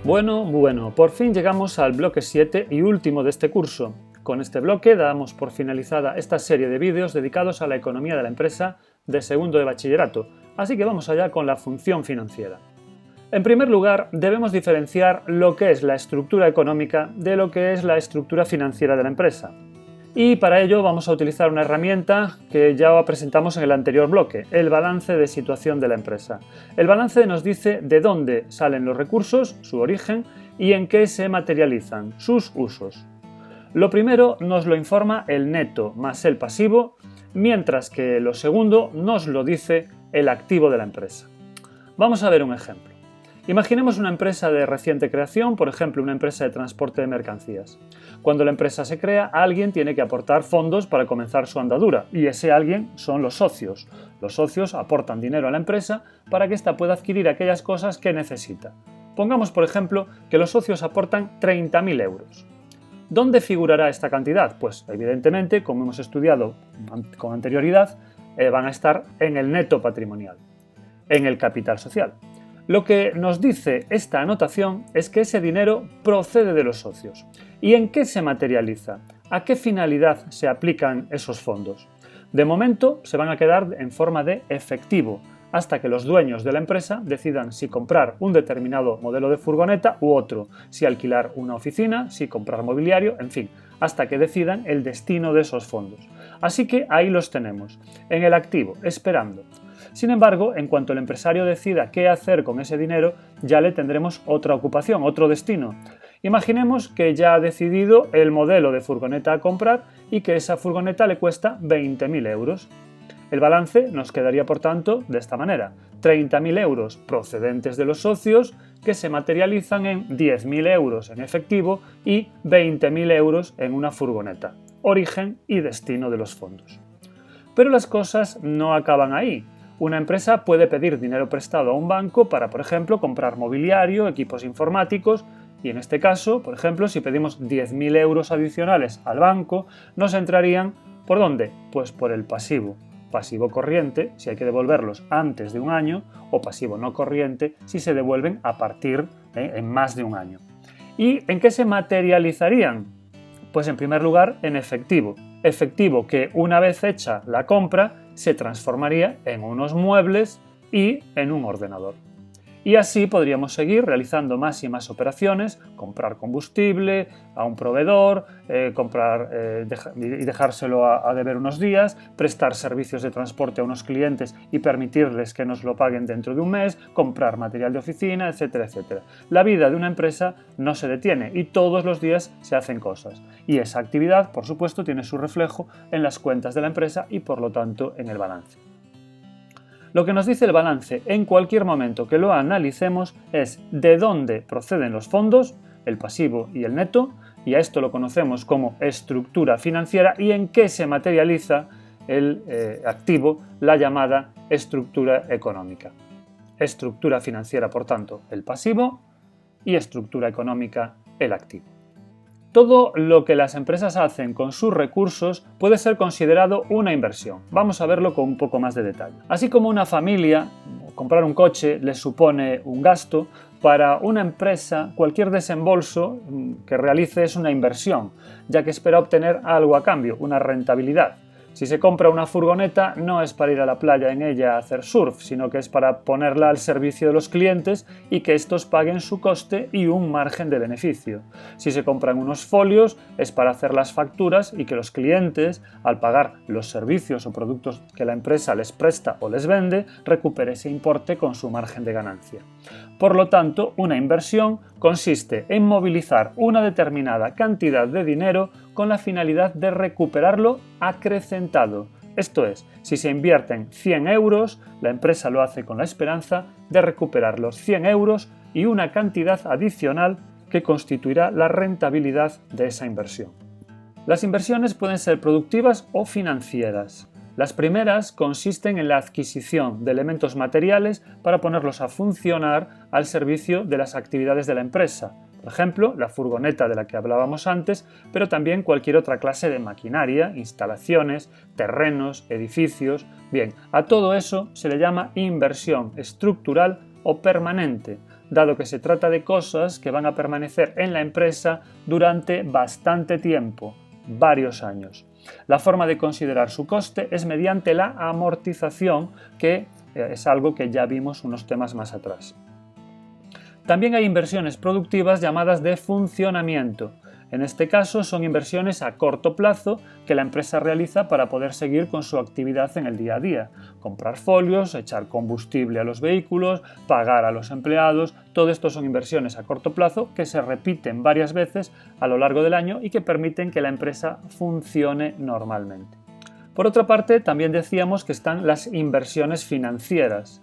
Bueno, por fin llegamos al bloque 7 y último de este curso. Con este bloque damos por finalizada esta serie de vídeos dedicados a la economía de la empresa de segundo de bachillerato, así que vamos allá con la función financiera. En primer lugar, debemos diferenciar lo que es la estructura económica de lo que es la estructura financiera de la empresa. Y para ello vamos a utilizar una herramienta que ya presentamos en el anterior bloque, el balance de situación de la empresa. El balance nos dice de dónde salen los recursos, su origen, y en qué se materializan, sus usos. Lo primero nos lo informa el neto más el pasivo, mientras que lo segundo nos lo dice el activo de la empresa. Vamos a ver un ejemplo. Imaginemos una empresa de reciente creación, por ejemplo, una empresa de transporte de mercancías. Cuando la empresa se crea, alguien tiene que aportar fondos para comenzar su andadura, y ese alguien son los socios. Los socios aportan dinero a la empresa para que ésta pueda adquirir aquellas cosas que necesita. Pongamos, por ejemplo, que los socios aportan 30.000 euros. ¿Dónde figurará esta cantidad? Pues, evidentemente, como hemos estudiado con anterioridad, van a estar en el neto patrimonial, en el capital social. Lo que nos dice esta anotación es que ese dinero procede de los socios. ¿Y en qué se materializa? ¿A qué finalidad se aplican esos fondos? De momento se van a quedar en forma de efectivo, hasta que los dueños de la empresa decidan si comprar un determinado modelo de furgoneta u otro, si alquilar una oficina, si comprar mobiliario, en fin, hasta que decidan el destino de esos fondos. Así que ahí los tenemos, en el activo, esperando. Sin embargo, en cuanto el empresario decida qué hacer con ese dinero, ya le tendremos otra ocupación, otro destino. Imaginemos que ya ha decidido el modelo de furgoneta a comprar y que esa furgoneta le cuesta 20.000 euros. El balance nos quedaría, por tanto, de esta manera: 30.000 euros procedentes de los socios que se materializan en 10.000 euros en efectivo y 20.000 euros en una furgoneta. Origen y destino de los fondos. Pero las cosas no acaban ahí. Una empresa puede pedir dinero prestado a un banco para, por ejemplo, comprar mobiliario, equipos informáticos, y en este caso, por ejemplo, si pedimos 10.000 euros adicionales al banco, nos entrarían ¿por dónde? Pues por el pasivo. Pasivo corriente, si hay que devolverlos antes de un año, o pasivo no corriente, si se devuelven a partir en más de un año. ¿Y en qué se materializarían? Pues en primer lugar en efectivo. Efectivo que una vez hecha la compra se transformaría en unos muebles y en un ordenador. Y así podríamos seguir realizando más y más operaciones: comprar combustible a un proveedor, y dejárselo a deber unos días, prestar servicios de transporte a unos clientes y permitirles que nos lo paguen dentro de un mes, comprar material de oficina, etcétera, etcétera. La vida de una empresa no se detiene y todos los días se hacen cosas. Y esa actividad, por supuesto, tiene su reflejo en las cuentas de la empresa y, por lo tanto, en el balance. Lo que nos dice el balance en cualquier momento que lo analicemos es de dónde proceden los fondos, el pasivo y el neto, y a esto lo conocemos como estructura financiera, y en qué se materializa el activo, la llamada estructura económica. Estructura financiera, por tanto, el pasivo, y estructura económica, el activo. Todo lo que las empresas hacen con sus recursos puede ser considerado una inversión. Vamos a verlo con un poco más de detalle. Así como una familia, comprar un coche le supone un gasto, para una empresa cualquier desembolso que realice es una inversión, ya que espera obtener algo a cambio, una rentabilidad. Si se compra una furgoneta no es para ir a la playa en ella a hacer surf, sino que es para ponerla al servicio de los clientes y que estos paguen su coste y un margen de beneficio. Si se compran unos folios es para hacer las facturas y que los clientes, al pagar los servicios o productos que la empresa les presta o les vende, recupere ese importe con su margen de ganancia. Por lo tanto, una inversión consiste en movilizar una determinada cantidad de dinero con la finalidad de recuperarlo acrecentado. Esto es, si se invierten 100 euros, la empresa lo hace con la esperanza de recuperar los 100 euros y una cantidad adicional que constituirá la rentabilidad de esa inversión. Las inversiones pueden ser productivas o financieras. Las primeras consisten en la adquisición de elementos materiales para ponerlos a funcionar al servicio de las actividades de la empresa. Por ejemplo, la furgoneta de la que hablábamos antes, pero también cualquier otra clase de maquinaria, instalaciones, terrenos, edificios. Bien, a todo eso se le llama inversión estructural o permanente. dado que se trata de cosas que van a permanecer en la empresa durante bastante tiempo, varios años. La forma de considerar su coste es mediante la amortización, que es algo que ya vimos unos temas más atrás. También hay inversiones productivas llamadas de funcionamiento. En este caso son inversiones a corto plazo que la empresa realiza para poder seguir con su actividad en el día a día. Comprar folios, echar combustible a los vehículos, pagar a los empleados, todo esto son inversiones a corto plazo que se repiten varias veces a lo largo del año y que permiten que la empresa funcione normalmente. Por otra parte, también decíamos que están las inversiones financieras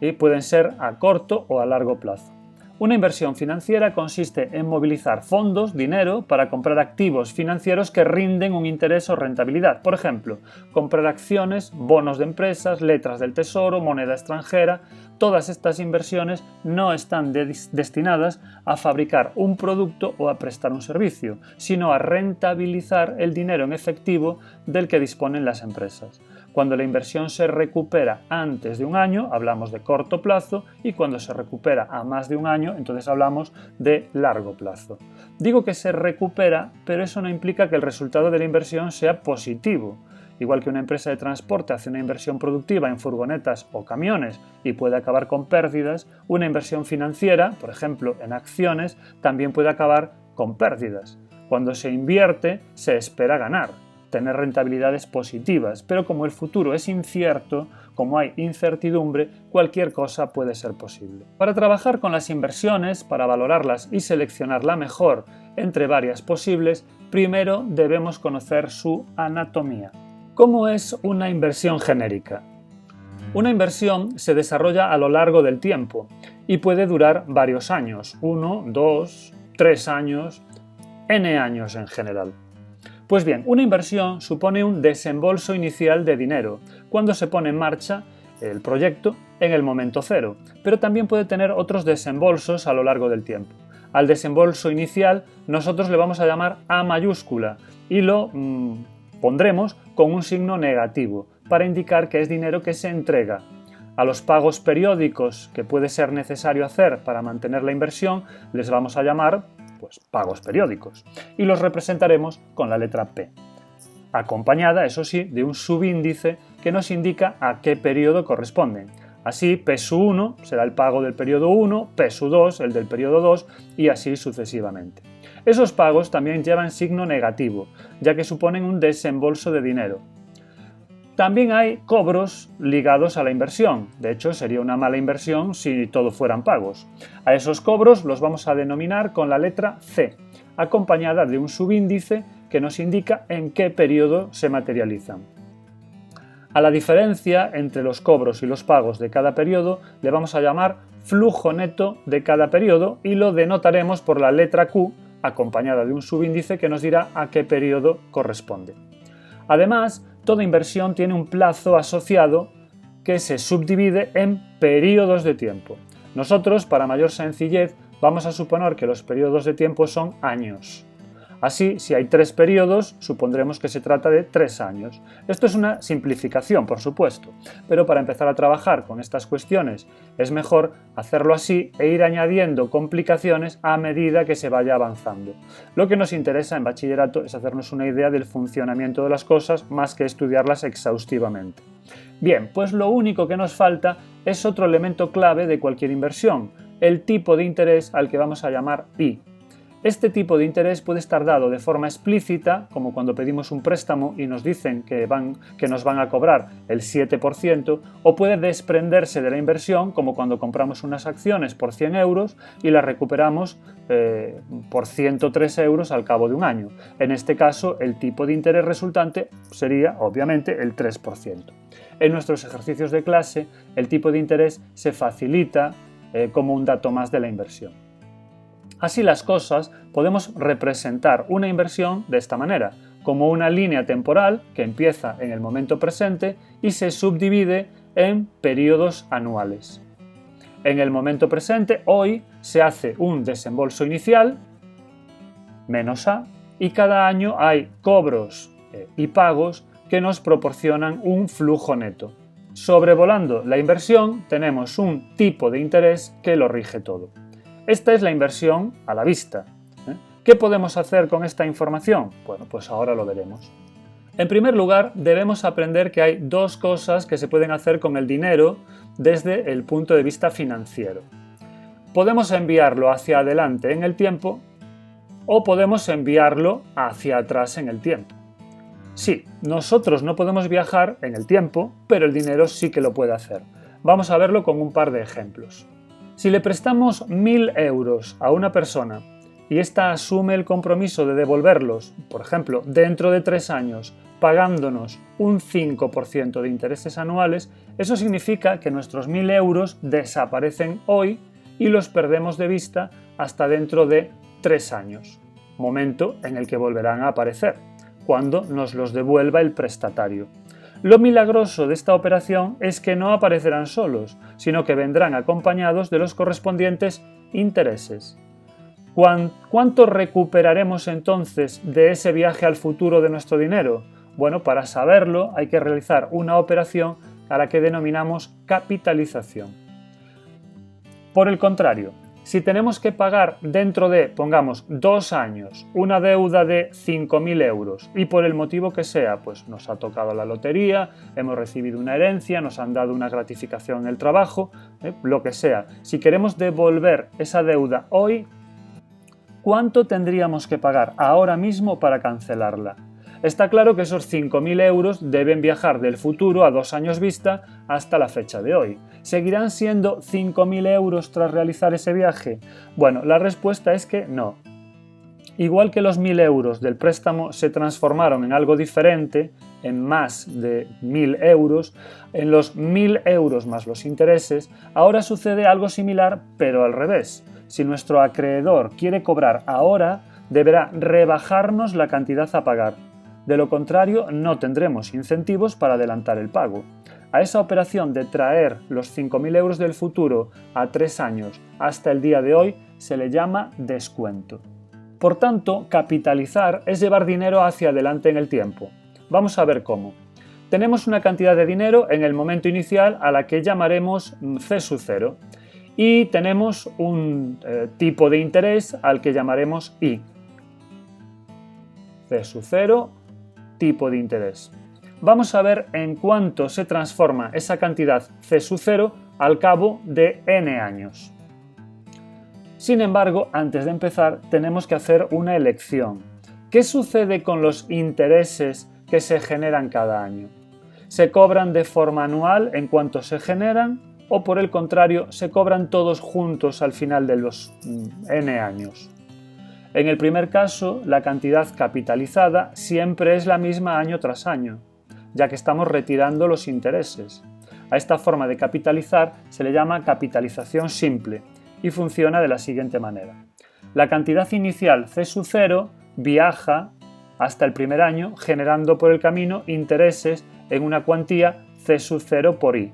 y pueden ser a corto o a largo plazo. Una inversión financiera consiste en movilizar fondos, dinero, para comprar activos financieros que rinden un interés o rentabilidad. Por ejemplo, comprar acciones, bonos de empresas, letras del tesoro, moneda extranjera. Todas estas inversiones no están destinadas a fabricar un producto o a prestar un servicio, sino a rentabilizar el dinero en efectivo del que disponen las empresas. Cuando la inversión se recupera antes de un año, hablamos de corto plazo, y cuando se recupera a más de un año, entonces hablamos de largo plazo. Digo que se recupera, pero eso no implica que el resultado de la inversión sea positivo. Igual que una empresa de transporte hace una inversión productiva en furgonetas o camiones y puede acabar con pérdidas, una inversión financiera, por ejemplo en acciones, también puede acabar con pérdidas. Cuando se invierte, se espera ganar, tener rentabilidades positivas, pero como el futuro es incierto, como hay incertidumbre, cualquier cosa puede ser posible. Para trabajar con las inversiones, para valorarlas y seleccionar la mejor entre varias posibles, primero debemos conocer su anatomía. ¿Cómo es una inversión genérica? Una inversión se desarrolla a lo largo del tiempo y puede durar varios años, 1, 2, 3 años, n años en general. Pues bien, una inversión supone un desembolso inicial de dinero, cuando se pone en marcha el proyecto en el momento cero, pero también puede tener otros desembolsos a lo largo del tiempo. Al desembolso inicial nosotros le vamos a llamar A mayúscula y lo pondremos con un signo negativo para indicar que es dinero que se entrega. A los pagos periódicos que puede ser necesario hacer para mantener la inversión les vamos a llamar pagos periódicos y los representaremos con la letra P, acompañada, eso sí, de un subíndice que nos indica a qué periodo corresponden. Así, P-1 será el pago del periodo 1, P-2 el del periodo 2 y así sucesivamente. Esos pagos también llevan signo negativo, ya que suponen un desembolso de dinero. También hay cobros ligados a la inversión. De hecho, sería una mala inversión si todo fueran pagos. A esos cobros los vamos a denominar con la letra C, acompañada de un subíndice que nos indica en qué periodo se materializan. A la diferencia entre los cobros y los pagos de cada periodo le vamos a llamar flujo neto de cada periodo y lo denotaremos por la letra Q, acompañada de un subíndice que nos dirá a qué periodo corresponde. Además, toda inversión tiene un plazo asociado que se subdivide en periodos de tiempo. Nosotros, para mayor sencillez, vamos a suponer que los periodos de tiempo son años. Así, si hay 3 periodos, supondremos que se trata de 3 años. Esto es una simplificación, por supuesto, pero para empezar a trabajar con estas cuestiones es mejor hacerlo así e ir añadiendo complicaciones a medida que se vaya avanzando. Lo que nos interesa en bachillerato es hacernos una idea del funcionamiento de las cosas más que estudiarlas exhaustivamente. Bien, pues lo único que nos falta es otro elemento clave de cualquier inversión, el tipo de interés al que vamos a llamar I. Este tipo de interés puede estar dado de forma explícita, como cuando pedimos un préstamo y nos dicen que nos van a cobrar el 7%, o puede desprenderse de la inversión, como cuando compramos unas acciones por 100 euros y las recuperamos por 103 euros al cabo de un año. En este caso, el tipo de interés resultante sería, obviamente, el 3%. En nuestros ejercicios de clase, el tipo de interés se facilita como un dato más de la inversión. Así las cosas, podemos representar una inversión de esta manera, como una línea temporal que empieza en el momento presente y se subdivide en periodos anuales. En el momento presente, hoy, se hace un desembolso inicial, menos A, y cada año hay cobros y pagos que nos proporcionan un flujo neto. Sobrevolando la inversión, tenemos un tipo de interés que lo rige todo. Esta es la inversión a la vista. ¿Qué podemos hacer con esta información? Bueno, pues ahora lo veremos. En primer lugar, debemos aprender que hay dos cosas que se pueden hacer con el dinero desde el punto de vista financiero. Podemos enviarlo hacia adelante en el tiempo o podemos enviarlo hacia atrás en el tiempo. Sí, nosotros no podemos viajar en el tiempo, pero el dinero sí que lo puede hacer. Vamos a verlo con un par de ejemplos. Si le prestamos 1.000 euros a una persona y ésta asume el compromiso de devolverlos, por ejemplo, dentro de 3 años, pagándonos un 5% de intereses anuales, eso significa que nuestros 1.000 euros desaparecen hoy y los perdemos de vista hasta dentro de 3 años, momento en el que volverán a aparecer, cuando nos los devuelva el prestatario. Lo milagroso de esta operación es que no aparecerán solos, sino que vendrán acompañados de los correspondientes intereses. ¿Cuánto recuperaremos entonces de ese viaje al futuro de nuestro dinero? Bueno, para saberlo hay que realizar una operación a la que denominamos capitalización. Por el contrario, si tenemos que pagar dentro de, pongamos, 2 años una deuda de 5.000 euros y por el motivo que sea, pues nos ha tocado la lotería, hemos recibido una herencia, nos han dado una gratificación en el trabajo, lo que sea, si queremos devolver esa deuda hoy, ¿cuánto tendríamos que pagar ahora mismo para cancelarla? Está claro que esos 5.000 euros deben viajar del futuro a 2 años vista hasta la fecha de hoy. ¿Seguirán siendo 5.000 euros tras realizar ese viaje? Bueno, la respuesta es que no. Igual que los 1.000 euros del préstamo se transformaron en algo diferente, en más de 1.000 euros, en los 1.000 euros más los intereses, ahora sucede algo similar, pero al revés. Si nuestro acreedor quiere cobrar ahora, deberá rebajarnos la cantidad a pagar. De lo contrario, no tendremos incentivos para adelantar el pago. A esa operación de traer los 5.000 euros del futuro a 3 años hasta el día de hoy se le llama descuento. Por tanto, capitalizar es llevar dinero hacia adelante en el tiempo. Vamos a ver cómo. Tenemos una cantidad de dinero en el momento inicial a la que llamaremos C sub 0 y tenemos un tipo de interés al que llamaremos I. C sub 0, tipo de interés. Vamos a ver en cuánto se transforma esa cantidad C sub 0 al cabo de n años. Sin embargo, antes de empezar, tenemos que hacer una elección. ¿Qué sucede con los intereses que se generan cada año? ¿Se cobran de forma anual en cuanto se generan o por el contrario se cobran todos juntos al final de los n años? En el primer caso, la cantidad capitalizada siempre es la misma año tras año, ya que estamos retirando los intereses. A esta forma de capitalizar se le llama capitalización simple y funciona de la siguiente manera. La cantidad inicial C sub 0 viaja hasta el primer año generando por el camino intereses en una cuantía C sub 0 por I.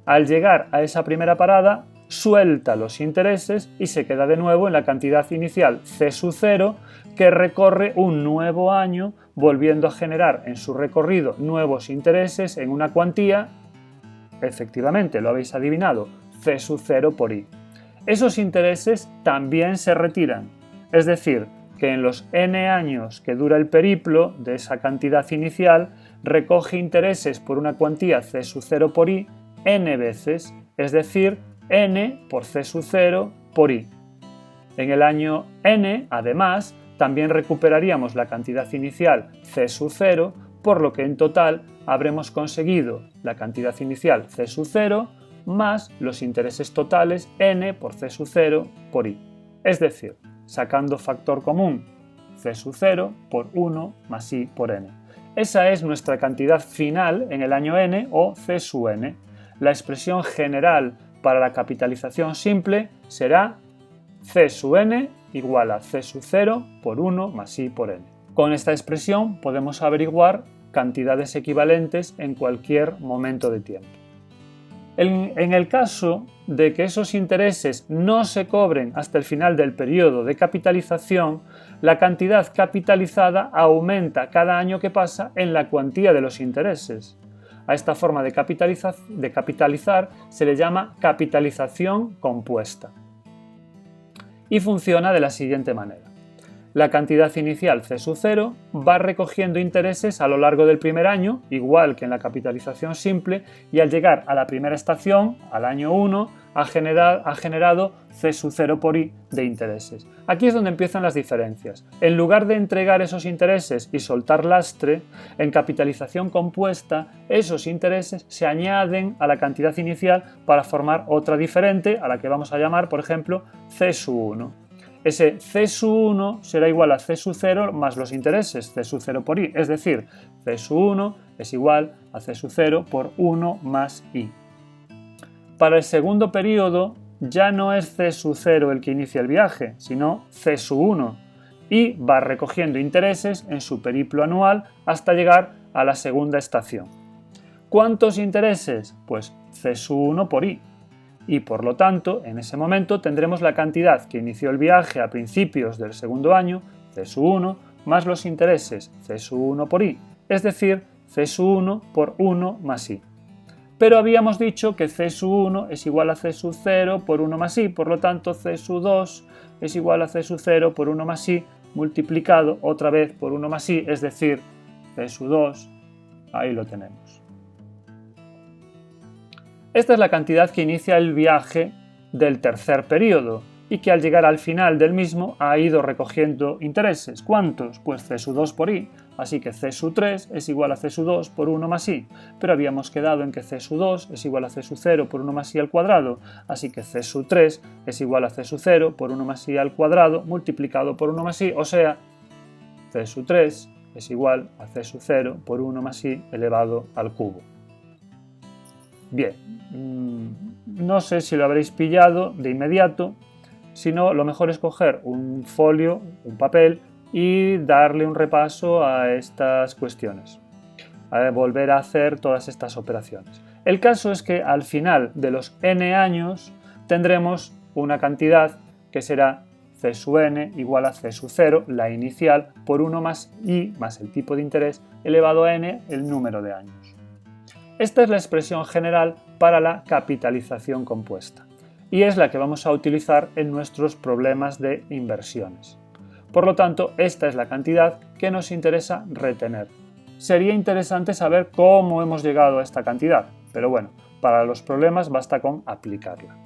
Al llegar a esa primera parada, suelta los intereses y se queda de nuevo en la cantidad inicial C sub 0 que recorre un nuevo año volviendo a generar en su recorrido nuevos intereses en una cuantía, efectivamente lo habéis adivinado, C sub 0 por I. Esos intereses también se retiran, es decir, que en los n años que dura el periplo de esa cantidad inicial recoge intereses por una cuantía C sub 0 por I n veces, es decir, n por C sub 0 por I. En el año n, además, también recuperaríamos la cantidad inicial C sub 0, por lo que en total habremos conseguido la cantidad inicial C sub 0 más los intereses totales n por C sub 0 por I. Es decir, sacando factor común C sub 0 por 1 más I por n. Esa es nuestra cantidad final en el año n o C sub n. La expresión general para la capitalización simple será C sub n igual a C sub 0 por 1 más I por n. Con esta expresión podemos averiguar cantidades equivalentes en cualquier momento de tiempo. En el caso de que esos intereses no se cobren hasta el final del periodo de capitalización, la cantidad capitalizada aumenta cada año que pasa en la cuantía de los intereses. A esta forma de capitalizar se le llama capitalización compuesta. y funciona de la siguiente manera. La cantidad inicial C sub 0 va recogiendo intereses a lo largo del primer año, igual que en la capitalización simple, y al llegar a la primera estación, al año 1, ha generado C sub 0 por I de intereses. Aquí es donde empiezan las diferencias. En lugar de entregar esos intereses y soltar lastre, en capitalización compuesta, esos intereses se añaden a la cantidad inicial para formar otra diferente, a la que vamos a llamar, por ejemplo, C sub 1. Ese C sub 1 será igual a C sub 0 más los intereses, C sub 0 por I, es decir, C sub 1 es igual a C sub 0 por 1 más I. Para el segundo periodo ya no es C sub 0 el que inicia el viaje, sino C sub 1, y va recogiendo intereses en su periplo anual hasta llegar a la segunda estación. ¿Cuántos intereses? Pues C sub 1 por I. Y por lo tanto, en ese momento tendremos la cantidad que inició el viaje a principios del segundo año, C sub 1, más los intereses C sub 1 por I, es decir, C sub 1 por 1 más I. Pero habíamos dicho que C sub 1 es igual a C sub 0 por 1 más I, por lo tanto C sub 2 es igual a C sub 0 por 1 más I multiplicado otra vez por 1 más I, es decir, C sub 2, ahí lo tenemos. Esta es la cantidad que inicia el viaje del tercer periodo y que al llegar al final del mismo ha ido recogiendo intereses. ¿Cuántos? Pues C sub 2 por I, así que C sub 3 es igual a C sub 2 por 1 más I, pero habíamos quedado en que C sub 2 es igual a C sub 0 por 1 más I al cuadrado, así que C sub 3 es igual a C sub 0 por 1 más I al cuadrado multiplicado por 1 más I, o sea, C sub 3 es igual a C sub 0 por 1 más I elevado al cubo. Bien, no sé si lo habréis pillado de inmediato, si no, lo mejor es coger un folio, un papel y darle un repaso a estas cuestiones, a volver a hacer todas estas operaciones. El caso es que al final de los n años tendremos una cantidad que será C sub n igual a C sub 0, la inicial, por 1 más I más el tipo de interés elevado a n, el número de años. Esta es la expresión general para la capitalización compuesta y es la que vamos a utilizar en nuestros problemas de inversiones. Por lo tanto, esta es la cantidad que nos interesa retener. Sería interesante saber cómo hemos llegado a esta cantidad, pero bueno, para los problemas basta con aplicarla.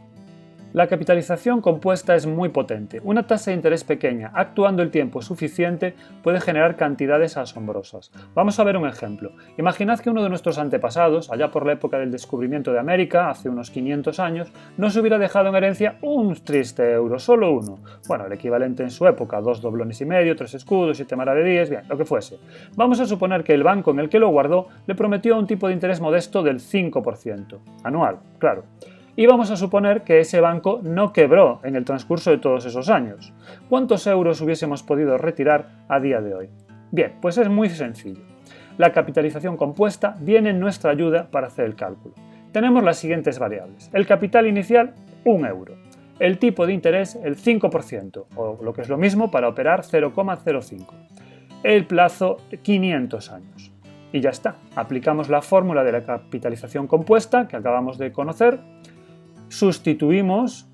La capitalización compuesta es muy potente. Una tasa de interés pequeña, actuando el tiempo suficiente, puede generar cantidades asombrosas. Vamos a ver un ejemplo. Imaginad que uno de nuestros antepasados, allá por la época del descubrimiento de América, hace unos 500 años, nos hubiera dejado en herencia un triste euro, solo uno. Bueno, el equivalente en su época, 2 doblones y medio, 3 escudos, 7 maravedíes, bien, lo que fuese. Vamos a suponer que el banco en el que lo guardó le prometió un tipo de interés modesto del 5%, anual, claro. Y vamos a suponer que ese banco no quebró en el transcurso de todos esos años. ¿Cuántos euros hubiésemos podido retirar a día de hoy? Bien, pues es muy sencillo. La capitalización compuesta viene en nuestra ayuda para hacer el cálculo. Tenemos las siguientes variables. El capital inicial, 1 euro. El tipo de interés, el 5%, o lo que es lo mismo para operar 0,05. El plazo, 500 años. Y ya está. Aplicamos la fórmula de la capitalización compuesta que acabamos de conocer. Sustituimos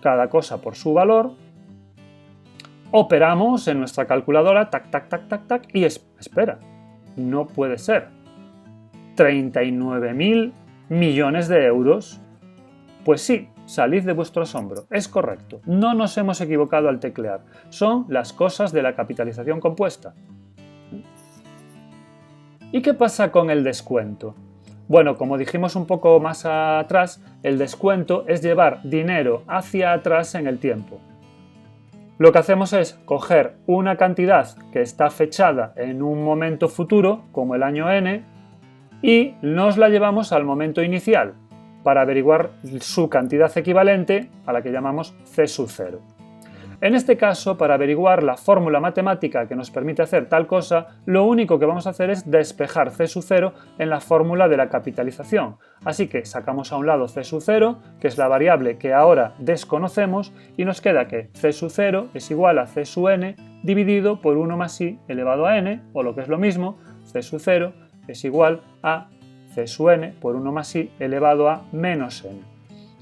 cada cosa por su valor, operamos en nuestra calculadora, tac, tac, tac, tac, tac, y espera, no puede ser. 39.000 millones de euros. Pues sí, salid de vuestro asombro, es correcto, no nos hemos equivocado al teclear, son las cosas de la capitalización compuesta. ¿Y qué pasa con el descuento? Bueno, como dijimos un poco más atrás, el descuento es llevar dinero hacia atrás en el tiempo. Lo que hacemos es coger una cantidad que está fechada en un momento futuro, como el año n, y nos la llevamos al momento inicial, para averiguar su cantidad equivalente a la que llamamos C sub 0. En este caso, para averiguar la fórmula matemática que nos permite hacer tal cosa, lo único que vamos a hacer es despejar C sub 0 en la fórmula de la capitalización. Así que sacamos a un lado C sub 0, que es la variable que ahora desconocemos, y nos queda que C sub 0 es igual a C sub n dividido por 1 más i elevado a n, o lo que es lo mismo, C sub 0 es igual a C sub n por 1 más i elevado a menos n.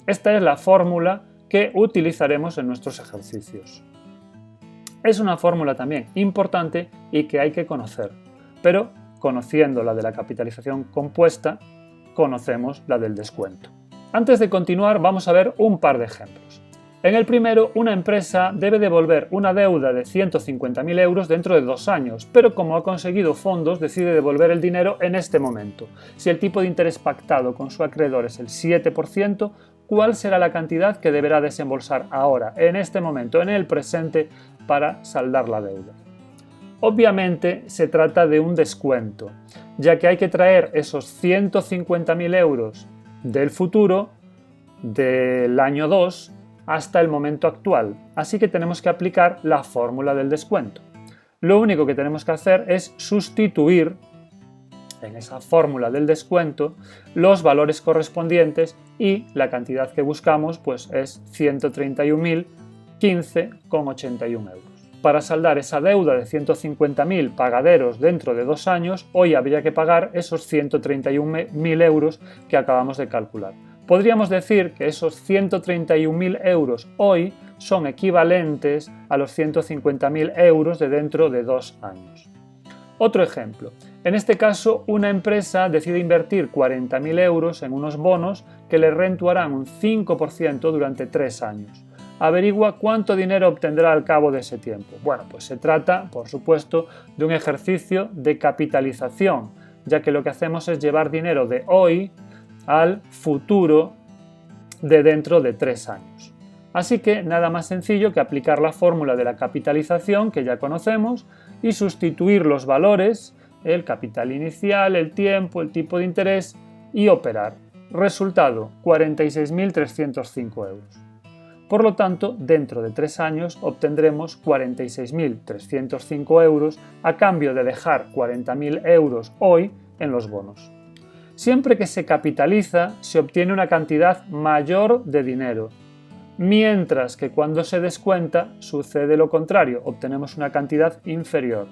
Esta es la fórmula que utilizaremos en nuestros ejercicios. Es una fórmula también importante y que hay que conocer, pero conociendo la de la capitalización compuesta, conocemos la del descuento. Antes de continuar, vamos a ver un par de ejemplos. En el primero, una empresa debe devolver una deuda de 150.000 euros dentro de 2 años, pero como ha conseguido fondos, decide devolver el dinero en este momento. Si el tipo de interés pactado con su acreedor es el 7%, ¿cuál será la cantidad que deberá desembolsar ahora, en este momento, en el presente, para saldar la deuda? Obviamente se trata de un descuento, ya que hay que traer esos 150.000 euros del futuro, del año 2, hasta el momento actual, así que tenemos que aplicar la fórmula del descuento. Lo único que tenemos que hacer es sustituir en esa fórmula del descuento los valores correspondientes y la cantidad que buscamos pues es 131.015,81 euros. Para saldar esa deuda de 150.000 pagaderos dentro de 2 años, hoy habría que pagar esos 131.000 euros que acabamos de calcular. Podríamos decir que esos 131.000 euros hoy son equivalentes a los 150.000 euros de dentro de 2 años. Otro ejemplo. En este caso, una empresa decide invertir 40.000 euros en unos bonos que le rentuarán un 5% durante 3 años. Averigua cuánto dinero obtendrá al cabo de ese tiempo. Bueno, pues se trata, por supuesto, de un ejercicio de capitalización, ya que lo que hacemos es llevar dinero de hoy al futuro de dentro de 3 años. Así que nada más sencillo que aplicar la fórmula de la capitalización que ya conocemos y sustituir los valores, el capital inicial, el tiempo, el tipo de interés y operar. Resultado, 46.305 euros. Por lo tanto, dentro de 3 años obtendremos 46.305 euros a cambio de dejar 40.000 euros hoy en los bonos. Siempre que se capitaliza, se obtiene una cantidad mayor de dinero, mientras que cuando se descuenta sucede lo contrario, obtenemos una cantidad inferior.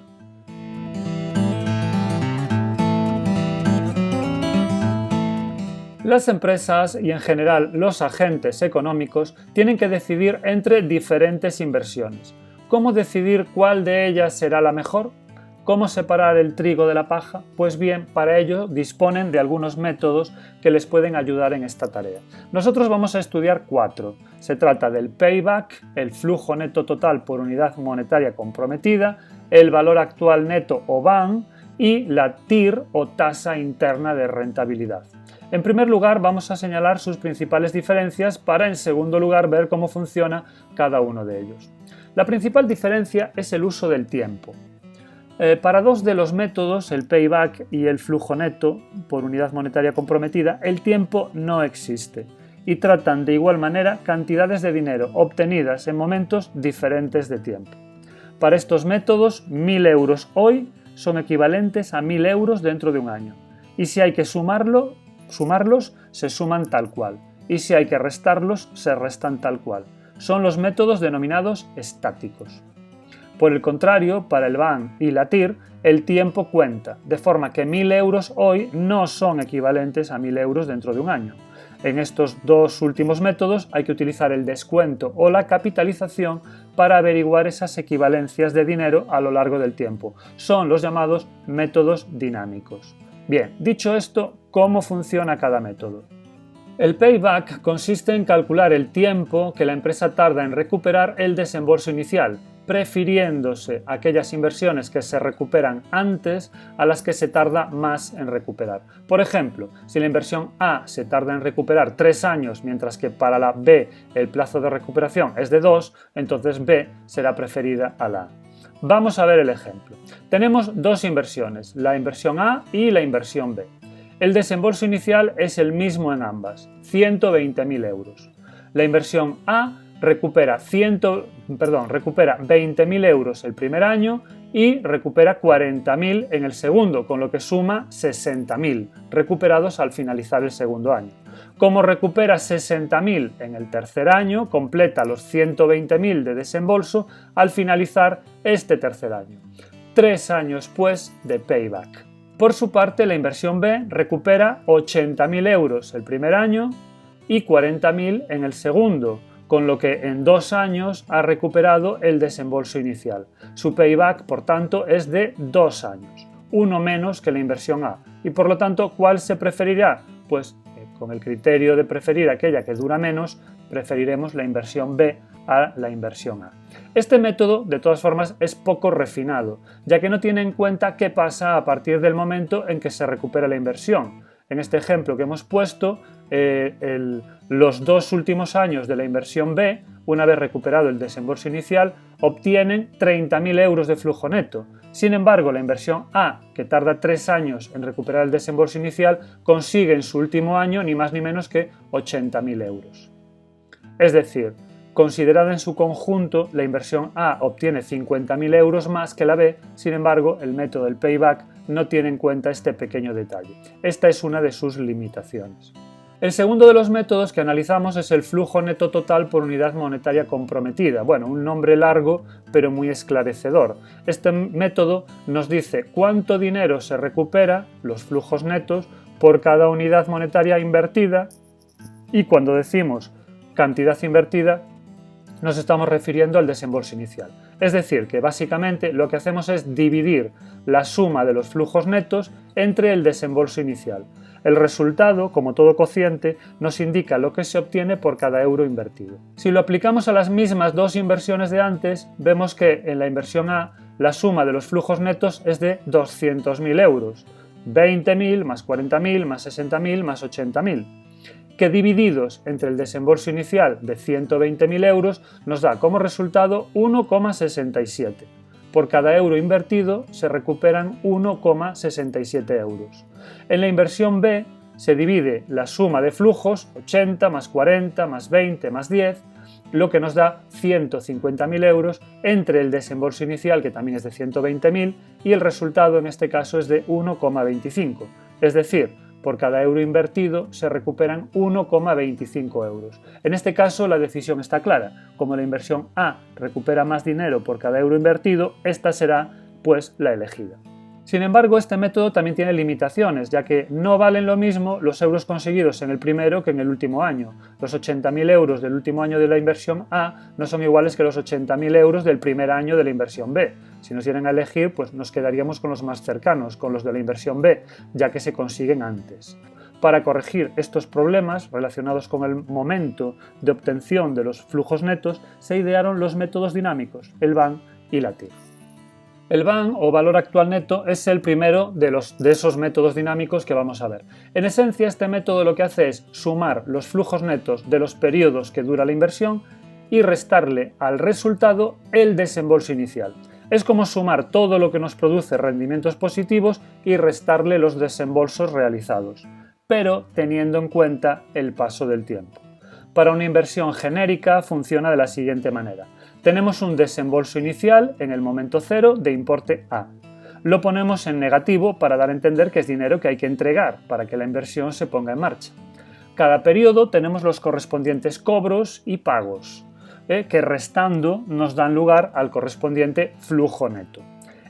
Las empresas y en general los agentes económicos tienen que decidir entre diferentes inversiones. ¿Cómo decidir cuál de ellas será la mejor? ¿Cómo separar el trigo de la paja? Pues bien, para ello disponen de algunos métodos que les pueden ayudar en esta tarea. Nosotros vamos a estudiar 4. Se trata del payback, el flujo neto total por unidad monetaria comprometida, el valor actual neto o VAN y la TIR o tasa interna de rentabilidad. En primer lugar, vamos a señalar sus principales diferencias para en segundo lugar ver cómo funciona cada uno de ellos. La principal diferencia es el uso del tiempo. Para 2 de los métodos, el payback y el flujo neto por unidad monetaria comprometida, el tiempo no existe y tratan de igual manera cantidades de dinero obtenidas en momentos diferentes de tiempo. Para estos métodos, 1.000 euros hoy son equivalentes a 1.000 euros dentro de un año y si hay que sumarlos, se suman tal cual y si hay que restarlos, se restan tal cual. Son los métodos denominados estáticos. Por el contrario, para el VAN y la TIR, el tiempo cuenta, de forma que 1.000 euros hoy no son equivalentes a 1.000 euros dentro de un año. En estos 2 últimos métodos hay que utilizar el descuento o la capitalización para averiguar esas equivalencias de dinero a lo largo del tiempo. Son los llamados métodos dinámicos. Bien, dicho esto, ¿cómo funciona cada método? El payback consiste en calcular el tiempo que la empresa tarda en recuperar el desembolso inicial, prefiriéndose aquellas inversiones que se recuperan antes a las que se tarda más en recuperar. Por ejemplo, si la inversión A se tarda en recuperar 3 años, mientras que para la B el plazo de recuperación es de 2, entonces B será preferida a la A. Vamos a ver el ejemplo. Tenemos 2 inversiones, la inversión A y la inversión B. El desembolso inicial es el mismo en ambas, 120.000 euros. La inversión A recupera 20.000 euros el primer año y recupera 40.000 en el segundo, con lo que suma 60.000 recuperados al finalizar el segundo año. Como recupera 60.000 en el tercer año, completa los 120.000 de desembolso al finalizar este tercer año. 3 años, pues, de payback. Por su parte, la inversión B recupera 80.000 euros el primer año y 40.000 en el segundo, con lo que en 2 años ha recuperado el desembolso inicial. Su payback, por tanto, es de 2 años, uno menos que la inversión A. Y por lo tanto, ¿cuál se preferirá? Pues con el criterio de preferir aquella que dura menos, preferiremos la inversión B a la inversión A. Este método, de todas formas, es poco refinado, ya que no tiene en cuenta qué pasa a partir del momento en que se recupera la inversión. En este ejemplo que hemos puesto, los 2 últimos años de la inversión B, una vez recuperado el desembolso inicial, obtienen 30.000 euros de flujo neto. Sin embargo, la inversión A, que tarda 3 años en recuperar el desembolso inicial, consigue en su último año ni más ni menos que 80.000 euros. Es decir, considerada en su conjunto, la inversión A obtiene 50.000 euros más que la B, sin embargo, el método del payback no tiene en cuenta este pequeño detalle. Esta es una de sus limitaciones. El segundo de los métodos que analizamos es el flujo neto total por unidad monetaria comprometida. Bueno, un nombre largo pero muy esclarecedor. Este método nos dice cuánto dinero se recupera, los flujos netos, por cada unidad monetaria invertida, y cuando decimos cantidad invertida nos estamos refiriendo al desembolso inicial. Es decir, que básicamente lo que hacemos es dividir la suma de los flujos netos entre el desembolso inicial. El resultado, como todo cociente, nos indica lo que se obtiene por cada euro invertido. Si lo aplicamos a las mismas 2 inversiones de antes, vemos que en la inversión A la suma de los flujos netos es de 200.000 euros, 20.000 más 40.000 más 60.000 más 80.000, que divididos entre el desembolso inicial de 120.000 euros nos da como resultado 1,67. Por cada euro invertido se recuperan 1,67 euros. En la inversión B se divide la suma de flujos, 80 más 40 más 20 más 10, lo que nos da 150.000 euros entre el desembolso inicial, que también es de 120.000, y el resultado en este caso es de 1,25. Es decir, por cada euro invertido se recuperan 1,25 euros. En este caso la decisión está clara. Como la inversión A recupera más dinero por cada euro invertido, esta será pues la elegida. Sin embargo, este método también tiene limitaciones, ya que no valen lo mismo los euros conseguidos en el primero que en el último año. Los 80.000 euros del último año de la inversión A no son iguales que los 80.000 euros del primer año de la inversión B. Si nos dieran a elegir, pues nos quedaríamos con los más cercanos, con los de la inversión B, ya que se consiguen antes. Para corregir estos problemas relacionados con el momento de obtención de los flujos netos, se idearon los métodos dinámicos, el VAN y la TIR. El VAN, o valor actual neto, es el primero de esos métodos dinámicos que vamos a ver. En esencia, este método lo que hace es sumar los flujos netos de los periodos que dura la inversión y restarle al resultado el desembolso inicial. Es como sumar todo lo que nos produce rendimientos positivos y restarle los desembolsos realizados, pero teniendo en cuenta el paso del tiempo. Para una inversión genérica funciona de la siguiente manera. Tenemos un desembolso inicial en el momento cero de importe A. Lo ponemos en negativo para dar a entender que es dinero que hay que entregar para que la inversión se ponga en marcha. Cada periodo tenemos los correspondientes cobros y pagos, que restando nos dan lugar al correspondiente flujo neto.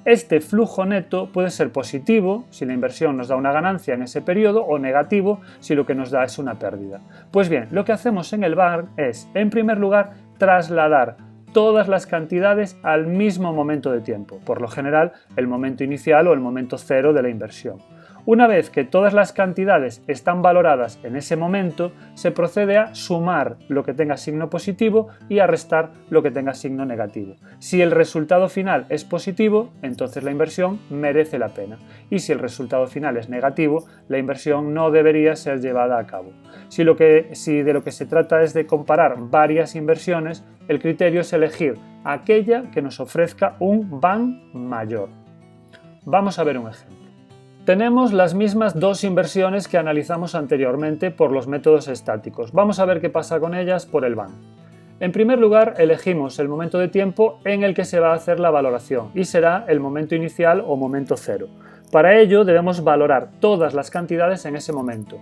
Este flujo neto puede ser positivo si la inversión nos da una ganancia en ese periodo o negativo si lo que nos da es una pérdida. Pues bien, lo que hacemos en el VAN es, en primer lugar, trasladar todas las cantidades al mismo momento de tiempo, por lo general el momento inicial o el momento cero de la inversión. Una vez que todas las cantidades están valoradas en ese momento, se procede a sumar lo que tenga signo positivo y a restar lo que tenga signo negativo. Si el resultado final es positivo, entonces la inversión merece la pena. Y si el resultado final es negativo, la inversión no debería ser llevada a cabo. Si de lo que se trata es de comparar varias inversiones, el criterio es elegir aquella que nos ofrezca un VAN mayor. Vamos a ver un ejemplo. Tenemos las mismas 2 inversiones que analizamos anteriormente por los métodos estáticos. Vamos a ver qué pasa con ellas por el VAN. En primer lugar, elegimos el momento de tiempo en el que se va a hacer la valoración y será el momento inicial o momento cero. Para ello debemos valorar todas las cantidades en ese momento.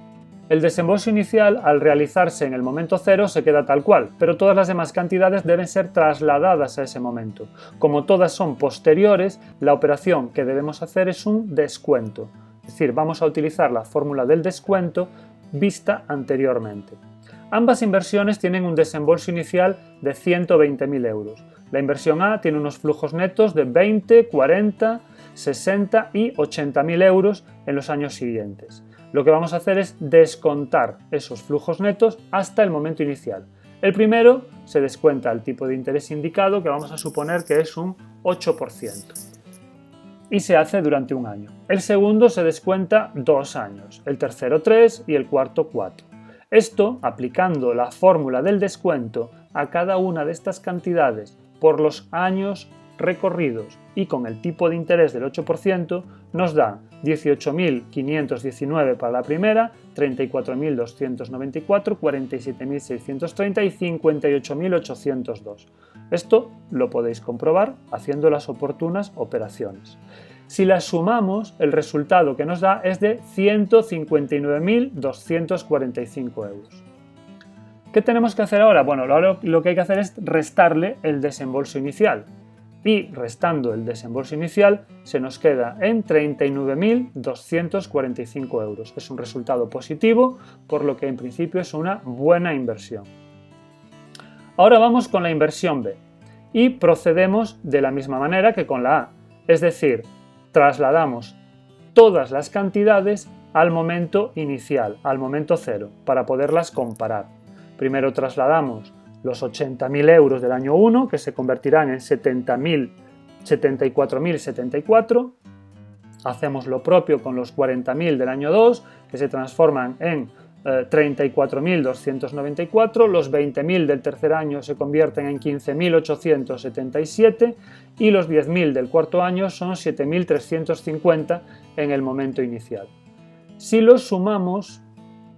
El desembolso inicial, al realizarse en el momento cero, se queda tal cual, pero todas las demás cantidades deben ser trasladadas a ese momento. Como todas son posteriores, la operación que debemos hacer es un descuento. Es decir, vamos a utilizar la fórmula del descuento vista anteriormente. Ambas inversiones tienen un desembolso inicial de 120.000 euros. La inversión A tiene unos flujos netos de 20, 40, 60 y 80.000 euros en los años siguientes. Lo que vamos a hacer es descontar esos flujos netos hasta el momento inicial. El primero se descuenta el tipo de interés indicado, que vamos a suponer que es un 8%, y se hace durante un año. El segundo se descuenta 2 años, el tercero 3 y el cuarto 4. Esto, aplicando la fórmula del descuento a cada una de estas cantidades por los años recorridos y con el tipo de interés del 8%, nos da 18.519 para la primera, 34.294, 47.630 y 58.802. Esto lo podéis comprobar haciendo las oportunas operaciones. Si las sumamos, el resultado que nos da es de 159.245 euros. ¿Qué tenemos que hacer ahora? Bueno, ahora lo que hay que hacer es restarle el desembolso inicial. Y restando el desembolso inicial se nos queda en 39.245 euros. Es un resultado positivo, por lo que en principio es una buena inversión. Ahora vamos con la inversión B y procedemos de la misma manera que con la A, es decir, trasladamos todas las cantidades al momento inicial, al momento cero, para poderlas comparar. Primero trasladamos los 80.000 euros del año 1, que se convertirán en 74.074. Hacemos lo propio con los 40.000 del año 2, que se transforman en 34.294. Los 20.000 del tercer año se convierten en 15.877 y los 10.000 del cuarto año son 7.350 en el momento inicial. Si los sumamos,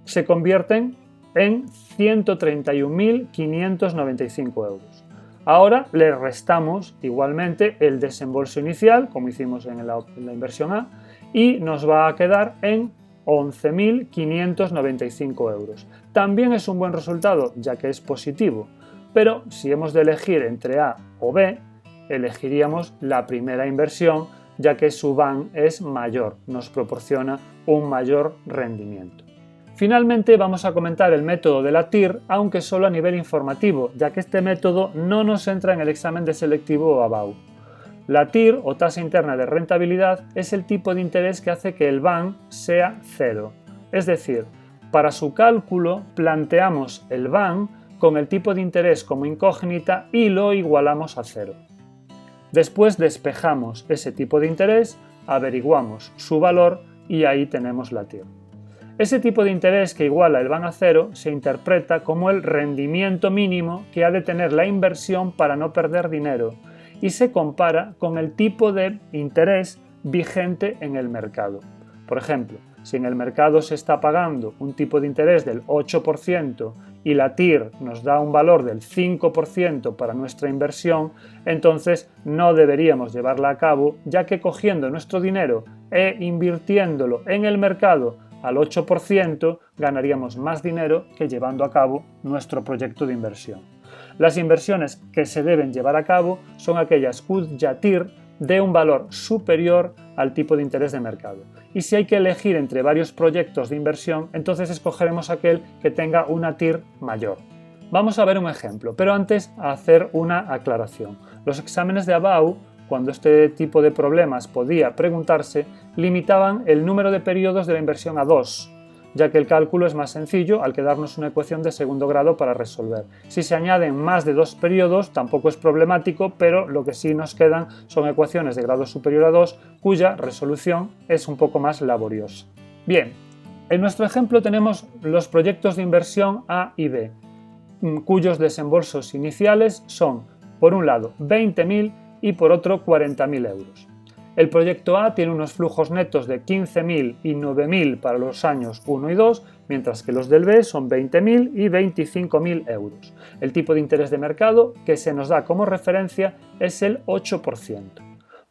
se convierten en 131.595 euros. Ahora le restamos igualmente el desembolso inicial, como hicimos en la inversión A, y nos va a quedar en 11.595 euros. También es un buen resultado, ya que es positivo, pero si hemos de elegir entre A o B, elegiríamos la primera inversión, ya que su VAN es mayor, nos proporciona un mayor rendimiento. Finalmente vamos a comentar el método de la TIR, aunque solo a nivel informativo, ya que este método no nos entra en el examen de selectivo o ABAU. La TIR, o tasa interna de rentabilidad, es el tipo de interés que hace que el VAN sea cero. Es decir, para su cálculo planteamos el VAN con el tipo de interés como incógnita y lo igualamos a cero. Después despejamos ese tipo de interés, averiguamos su valor y ahí tenemos la TIR. Ese tipo de interés que iguala el VAN a cero se interpreta como el rendimiento mínimo que ha de tener la inversión para no perder dinero y se compara con el tipo de interés vigente en el mercado. Por ejemplo, si en el mercado se está pagando un tipo de interés del 8% y la TIR nos da un valor del 5% para nuestra inversión, entonces no deberíamos llevarla a cabo, ya que cogiendo nuestro dinero e invirtiéndolo en el mercado al 8% ganaríamos más dinero que llevando a cabo nuestro proyecto de inversión. Las inversiones que se deben llevar a cabo son aquellas cuya TIR dé un valor superior al tipo de interés de mercado. Y si hay que elegir entre varios proyectos de inversión, entonces escogeremos aquel que tenga una TIR mayor. Vamos a ver un ejemplo, pero antes a hacer una aclaración. Los exámenes de ABAU, cuando este tipo de problemas podía preguntarse, limitaban el número de periodos de la inversión a 2, ya que el cálculo es más sencillo al quedarnos una ecuación de segundo grado para resolver. Si se añaden más de 2 periodos tampoco es problemático, pero lo que sí nos quedan son ecuaciones de grado superior a 2 cuya resolución es un poco más laboriosa. Bien, en nuestro ejemplo tenemos los proyectos de inversión A y B, cuyos desembolsos iniciales son, por un lado, 20.000 y por otro 40.000 euros. El proyecto A tiene unos flujos netos de 15.000 y 9.000 para los años 1 y 2, mientras que los del B son 20.000 y 25.000 euros. El tipo de interés de mercado que se nos da como referencia es el 8%.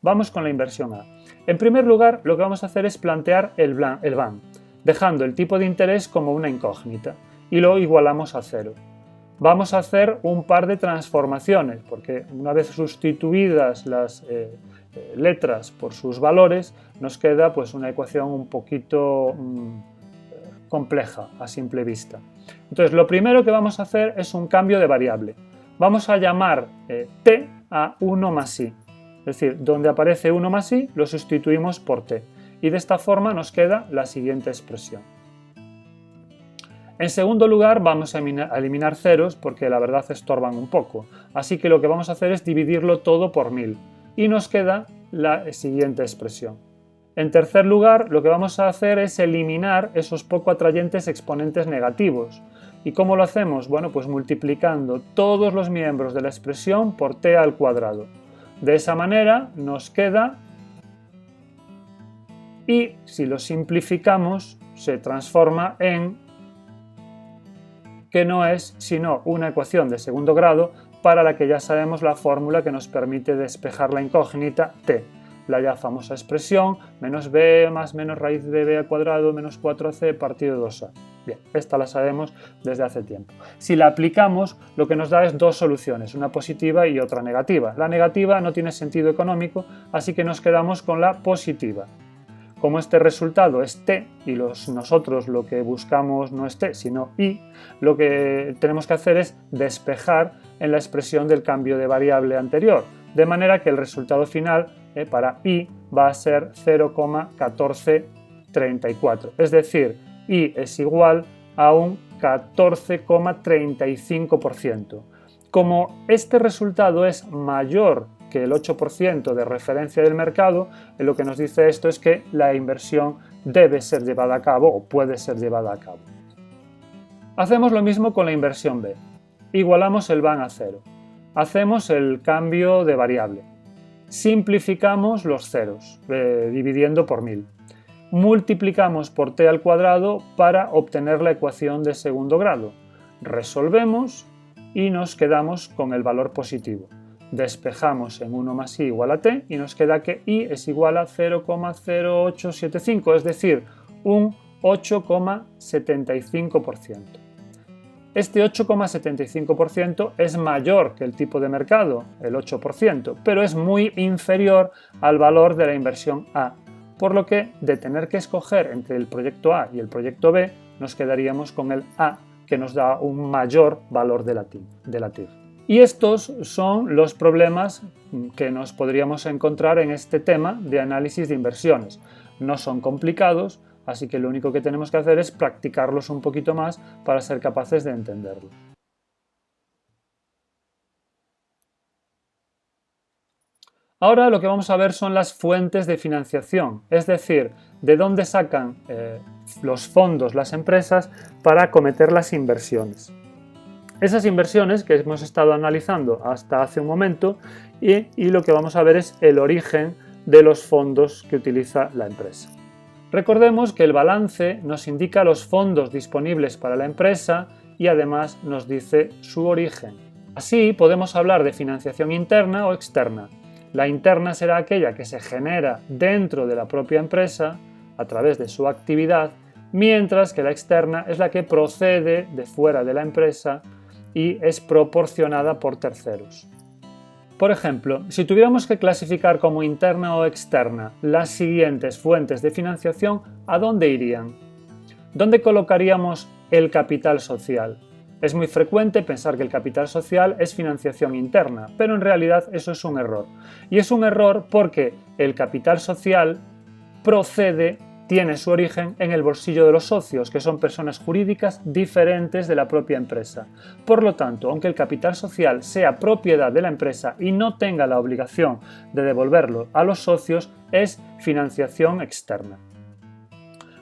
Vamos con la inversión A. En primer lugar, lo que vamos a hacer es plantear el VAN, dejando el tipo de interés como una incógnita, y lo igualamos a cero. Vamos a hacer un par de transformaciones, porque una vez sustituidas las letras por sus valores, nos queda pues una ecuación un poquito compleja a simple vista. Entonces, lo primero que vamos a hacer es un cambio de variable. Vamos a llamar t a 1 más i. Es decir, donde aparece 1 más i lo sustituimos por t. Y de esta forma nos queda la siguiente expresión. En segundo lugar, vamos a eliminar ceros porque la verdad estorban un poco. Así que lo que vamos a hacer es dividirlo todo por 1000. Y nos queda la siguiente expresión. En tercer lugar, lo que vamos a hacer es eliminar esos poco atrayentes exponentes negativos. ¿Y cómo lo hacemos? Bueno, pues multiplicando todos los miembros de la expresión por t al cuadrado. De esa manera nos queda, y si lo simplificamos, se transforma en que no es sino una ecuación de segundo grado para la que ya sabemos la fórmula que nos permite despejar la incógnita t. La ya famosa expresión menos b más menos raíz de b al cuadrado menos 4c partido 2a. Bien, esta la sabemos desde hace tiempo. Si la aplicamos, lo que nos da es dos soluciones, una positiva y otra negativa. La negativa no tiene sentido económico, así que nos quedamos con la positiva. Como este resultado es t y nosotros lo que buscamos no es t, sino i, lo que tenemos que hacer es despejar en la expresión del cambio de variable anterior, de manera que el resultado final para i va a ser 0,1434, es decir, i es igual a un 14,35%. Como este resultado es mayor que el 8% de referencia del mercado, lo que nos dice esto es que la inversión debe ser llevada a cabo o puede ser llevada a cabo. Hacemos lo mismo con la inversión B. Igualamos el van a 0. Hacemos el cambio de variable. Simplificamos los ceros, dividiendo por 1000. Multiplicamos por t al cuadrado para obtener la ecuación de segundo grado. Resolvemos y nos quedamos con el valor positivo. Despejamos en 1 más i igual a t y nos queda que i es igual a 0,0875, es decir, un 8,75%. Este 8,75% es mayor que el tipo de mercado, el 8%, pero es muy inferior al valor de la inversión A, por lo que de tener que escoger entre el proyecto A y el proyecto B, nos quedaríamos con el A, que nos da un mayor valor de la TIR. Y estos son los problemas que nos podríamos encontrar en este tema de análisis de inversiones. No son complicados, así que lo único que tenemos que hacer es practicarlos un poquito más para ser capaces de entenderlos. Ahora lo que vamos a ver son las fuentes de financiación, es decir, de dónde sacan los fondos las empresas para acometer las inversiones. Esas inversiones que hemos estado analizando hasta hace un momento y lo que vamos a ver es el origen de los fondos que utiliza la empresa. Recordemos que el balance nos indica los fondos disponibles para la empresa y además nos dice su origen. Así podemos hablar de financiación interna o externa. La interna será aquella que se genera dentro de la propia empresa a través de su actividad, mientras que la externa es la que procede de fuera de la empresa y es proporcionada por terceros. Por ejemplo, si tuviéramos que clasificar como interna o externa las siguientes fuentes de financiación, ¿a dónde irían? ¿Dónde colocaríamos el capital social? Es muy frecuente pensar que el capital social es financiación interna, pero en realidad eso es un error. Y es un error porque el capital social tiene su origen en el bolsillo de los socios, que son personas jurídicas diferentes de la propia empresa. Por lo tanto, aunque el capital social sea propiedad de la empresa y no tenga la obligación de devolverlo a los socios, es financiación externa.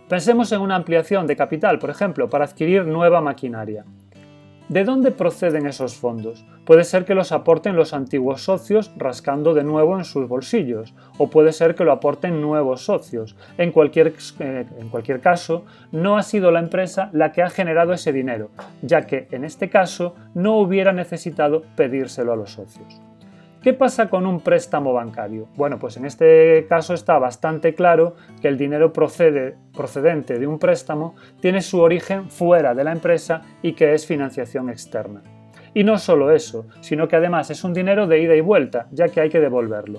Pensemos en una ampliación de capital, por ejemplo, para adquirir nueva maquinaria. ¿De dónde proceden esos fondos? Puede ser que los aporten los antiguos socios rascando de nuevo en sus bolsillos, o puede ser que lo aporten nuevos socios. En cualquier caso, no ha sido la empresa la que ha generado ese dinero, ya que en este caso no hubiera necesitado pedírselo a los socios. ¿Qué pasa con un préstamo bancario? Bueno, pues en este caso está bastante claro que el dinero procedente de un préstamo tiene su origen fuera de la empresa y que es financiación externa. Y no solo eso, sino que además es un dinero de ida y vuelta, ya que hay que devolverlo.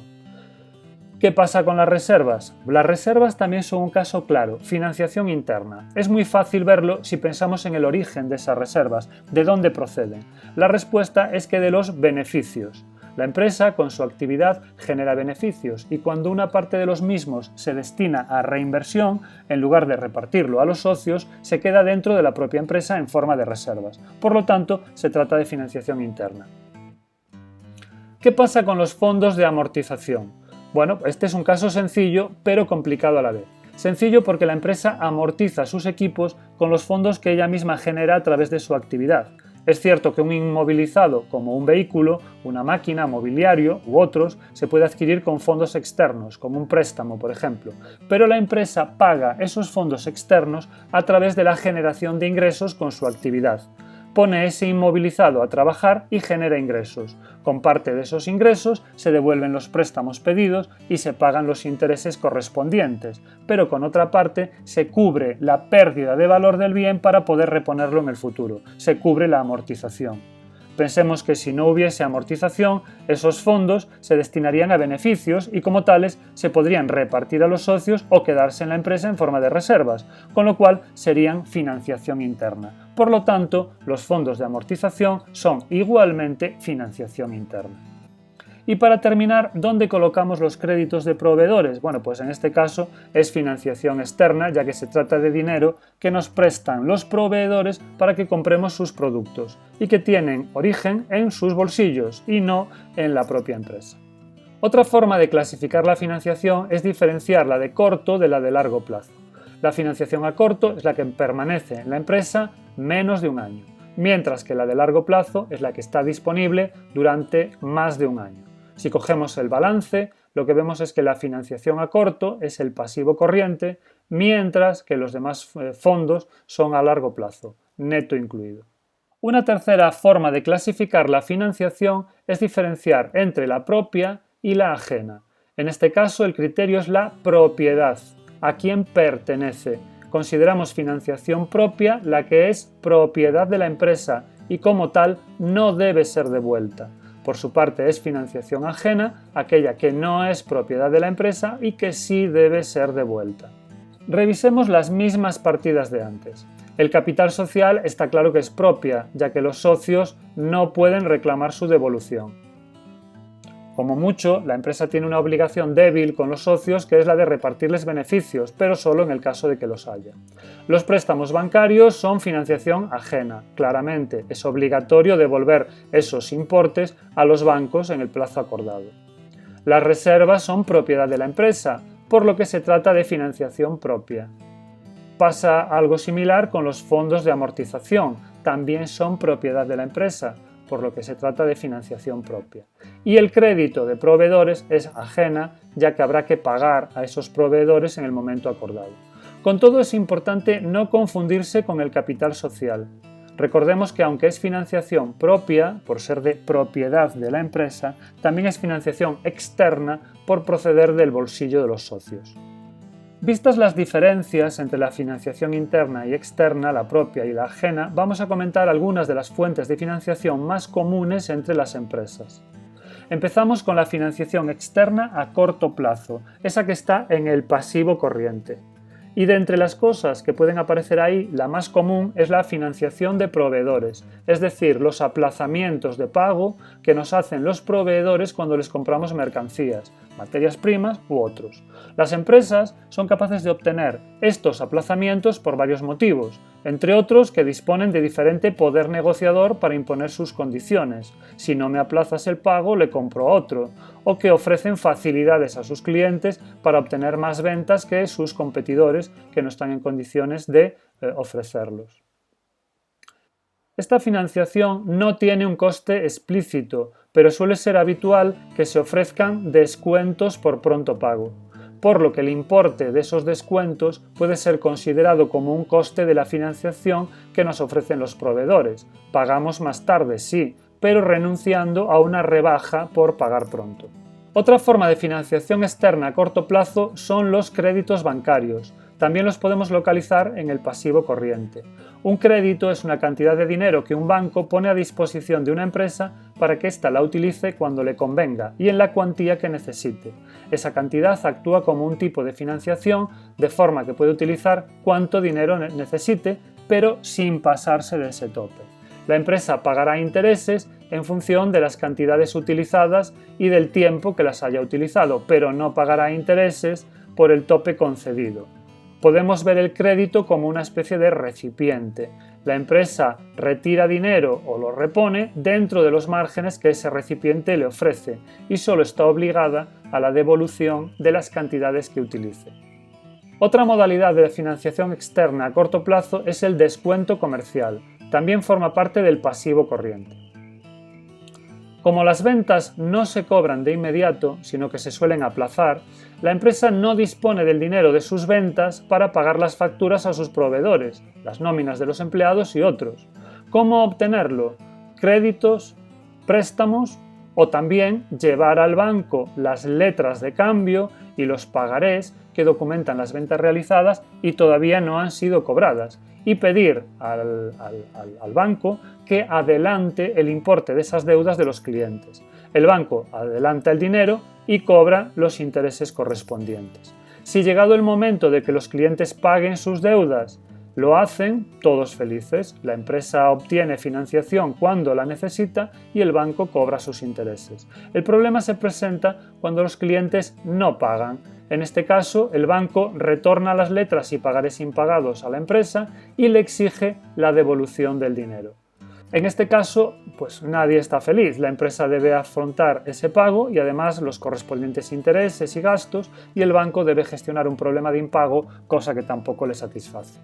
¿Qué pasa con las reservas? Las reservas también son un caso claro, financiación interna. Es muy fácil verlo si pensamos en el origen de esas reservas, de dónde proceden. La respuesta es que de los beneficios. La empresa, con su actividad, genera beneficios y cuando una parte de los mismos se destina a reinversión, en lugar de repartirlo a los socios, se queda dentro de la propia empresa en forma de reservas. Por lo tanto, se trata de financiación interna. ¿Qué pasa con los fondos de amortización? Bueno, este es un caso sencillo, pero complicado a la vez. Sencillo porque la empresa amortiza sus equipos con los fondos que ella misma genera a través de su actividad. Es cierto que un inmovilizado, como un vehículo, una máquina, mobiliario u otros, se puede adquirir con fondos externos, como un préstamo, por ejemplo, pero la empresa paga esos fondos externos a través de la generación de ingresos con su actividad. Pone ese inmovilizado a trabajar y genera ingresos. Con parte de esos ingresos se devuelven los préstamos pedidos y se pagan los intereses correspondientes, pero con otra parte se cubre la pérdida de valor del bien para poder reponerlo en el futuro. Se cubre la amortización. Pensemos que si no hubiese amortización, esos fondos se destinarían a beneficios y como tales se podrían repartir a los socios o quedarse en la empresa en forma de reservas, con lo cual serían financiación interna. Por lo tanto, los fondos de amortización son igualmente financiación interna. Y para terminar, ¿dónde colocamos los créditos de proveedores? Bueno, pues en este caso es financiación externa, ya que se trata de dinero que nos prestan los proveedores para que compremos sus productos y que tienen origen en sus bolsillos y no en la propia empresa. Otra forma de clasificar la financiación es diferenciar la de corto de la de largo plazo. La financiación a corto es la que permanece en la empresa menos de un año, mientras que la de largo plazo es la que está disponible durante más de un año. Si cogemos el balance, lo que vemos es que la financiación a corto es el pasivo corriente, mientras que los demás fondos son a largo plazo, neto incluido. Una tercera forma de clasificar la financiación es diferenciar entre la propia y la ajena. En este caso, el criterio es la propiedad, a quién pertenece. Consideramos financiación propia la que es propiedad de la empresa y como tal no debe ser devuelta. Por su parte, es financiación ajena, aquella que no es propiedad de la empresa y que sí debe ser devuelta. Revisemos las mismas partidas de antes. El capital social está claro que es propia, ya que los socios no pueden reclamar su devolución. Como mucho, la empresa tiene una obligación débil con los socios que es la de repartirles beneficios, pero solo en el caso de que los haya. Los préstamos bancarios son financiación ajena. Claramente, es obligatorio devolver esos importes a los bancos en el plazo acordado. Las reservas son propiedad de la empresa, por lo que se trata de financiación propia. Pasa algo similar con los fondos de amortización. También son propiedad de la empresa, por lo que se trata de financiación propia. Y el crédito de proveedores es ajena, ya que habrá que pagar a esos proveedores en el momento acordado. Con todo, es importante no confundirse con el capital social. Recordemos que aunque es financiación propia, por ser de propiedad de la empresa, también es financiación externa por proceder del bolsillo de los socios. Vistas las diferencias entre la financiación interna y externa, la propia y la ajena, vamos a comentar algunas de las fuentes de financiación más comunes entre las empresas. Empezamos con la financiación externa a corto plazo, esa que está en el pasivo corriente. Y de entre las cosas que pueden aparecer ahí, la más común es la financiación de proveedores, es decir, los aplazamientos de pago que nos hacen los proveedores cuando les compramos mercancías, materias primas u otros. Las empresas son capaces de obtener estos aplazamientos por varios motivos, entre otros que disponen de diferente poder negociador para imponer sus condiciones. Si no me aplazas el pago, le compro a otro, o que ofrecen facilidades a sus clientes para obtener más ventas que sus competidores que no están en condiciones de ofrecerlos. Esta financiación no tiene un coste explícito, pero suele ser habitual que se ofrezcan descuentos por pronto pago, por lo que el importe de esos descuentos puede ser considerado como un coste de la financiación que nos ofrecen los proveedores. Pagamos más tarde, sí, pero renunciando a una rebaja por pagar pronto. Otra forma de financiación externa a corto plazo son los créditos bancarios. también los podemos localizar en el pasivo corriente. Un crédito es una cantidad de dinero que un banco pone a disposición de una empresa para que ésta la utilice cuando le convenga y en la cuantía que necesite. Esa cantidad actúa como un tipo de financiación de forma que puede utilizar cuanto dinero necesite, pero sin pasarse de ese tope. La empresa pagará intereses en función de las cantidades utilizadas y del tiempo que las haya utilizado, pero no pagará intereses por el tope concedido. Podemos ver el crédito como una especie de recipiente. La empresa retira dinero o lo repone dentro de los márgenes que ese recipiente le ofrece y solo está obligada a la devolución de las cantidades que utilice. Otra modalidad de financiación externa a corto plazo es el descuento comercial. También forma parte del pasivo corriente. Como las ventas no se cobran de inmediato, sino que se suelen aplazar, la empresa no dispone del dinero de sus ventas para pagar las facturas a sus proveedores, las nóminas de los empleados y otros. ¿Cómo obtenerlo? Créditos, préstamos o también llevar al banco las letras de cambio y los pagarés que documentan las ventas realizadas y todavía no han sido cobradas, y pedir al banco que adelante el importe de esas deudas de los clientes. El banco adelanta el dinero y cobra los intereses correspondientes. Si llegado el momento de que los clientes paguen sus deudas, lo hacen, todos felices. La empresa obtiene financiación cuando la necesita y el banco cobra sus intereses. El problema se presenta cuando los clientes no pagan. En este caso, el banco retorna las letras y pagarés impagados a la empresa y le exige la devolución del dinero. En este caso, pues nadie está feliz. La empresa debe afrontar ese pago y además los correspondientes intereses y gastos, y el banco debe gestionar un problema de impago, cosa que tampoco le satisface.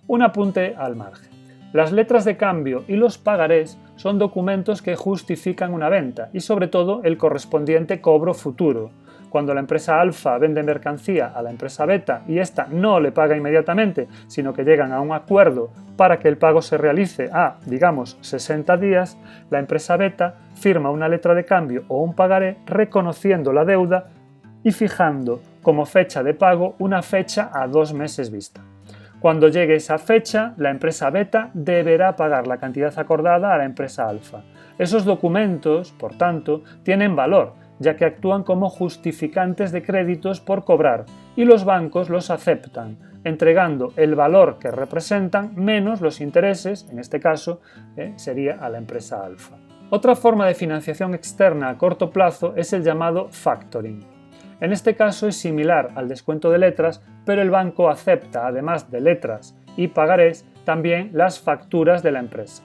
Un apunte al margen. Las letras de cambio y los pagarés son documentos que justifican una venta y sobre todo el correspondiente cobro futuro. Cuando la empresa alfa vende mercancía a la empresa beta y ésta no le paga inmediatamente, sino que llegan a un acuerdo para que el pago se realice a, digamos, 60 días, la empresa beta firma una letra de cambio o un pagaré reconociendo la deuda y fijando como fecha de pago una fecha a 2 meses vista. Cuando llegue esa fecha, la empresa beta deberá pagar la cantidad acordada a la empresa alfa. Esos documentos, por tanto, tienen valor, ya que actúan como justificantes de créditos por cobrar, y los bancos los aceptan, entregando el valor que representan menos los intereses, en este caso sería a la empresa alfa. Otra forma de financiación externa a corto plazo es el llamado factoring. En este caso es similar al descuento de letras, pero el banco acepta, además de letras y pagarés, también las facturas de la empresa.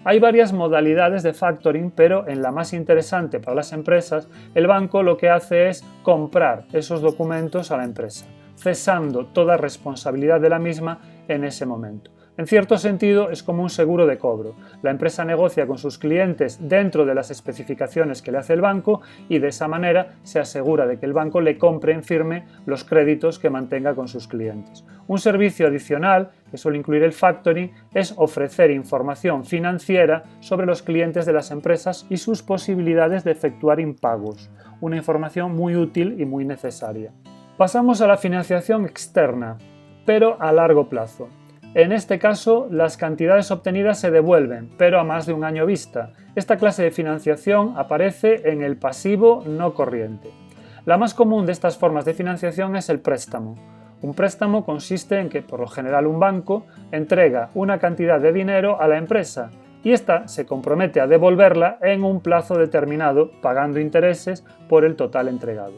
Hay varias modalidades de factoring, pero en la más interesante para las empresas, el banco lo que hace es comprar esos documentos a la empresa, cesando toda responsabilidad de la misma en ese momento. En cierto sentido, es como un seguro de cobro. La empresa negocia con sus clientes dentro de las especificaciones que le hace el banco y de esa manera se asegura de que el banco le compre en firme los créditos que mantenga con sus clientes. Un servicio adicional que suele incluir el factoring es ofrecer información financiera sobre los clientes de las empresas y sus posibilidades de efectuar impagos. Una información muy útil y muy necesaria. Pasamos a la financiación externa, pero a largo plazo. En este caso, las cantidades obtenidas se devuelven, pero a más de un año vista. Esta clase de financiación aparece en el pasivo no corriente. La más común de estas formas de financiación es el préstamo. Un préstamo consiste en que, por lo general, un banco entrega una cantidad de dinero a la empresa y ésta se compromete a devolverla en un plazo determinado, pagando intereses por el total entregado.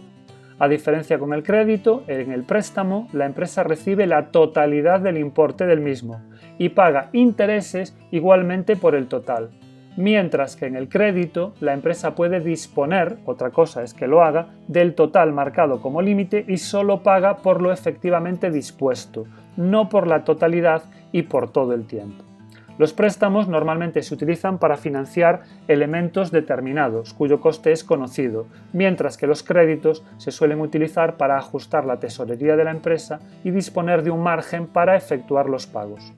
A diferencia con el crédito, en el préstamo la empresa recibe la totalidad del importe del mismo y paga intereses igualmente por el total, mientras que en el crédito la empresa puede disponer, otra cosa es que lo haga, del total marcado como límite y solo paga por lo efectivamente dispuesto, no por la totalidad y por todo el tiempo. Los préstamos normalmente se utilizan para financiar elementos determinados, cuyo coste es conocido, mientras que los créditos se suelen utilizar para ajustar la tesorería de la empresa y disponer de un margen para efectuar los pagos.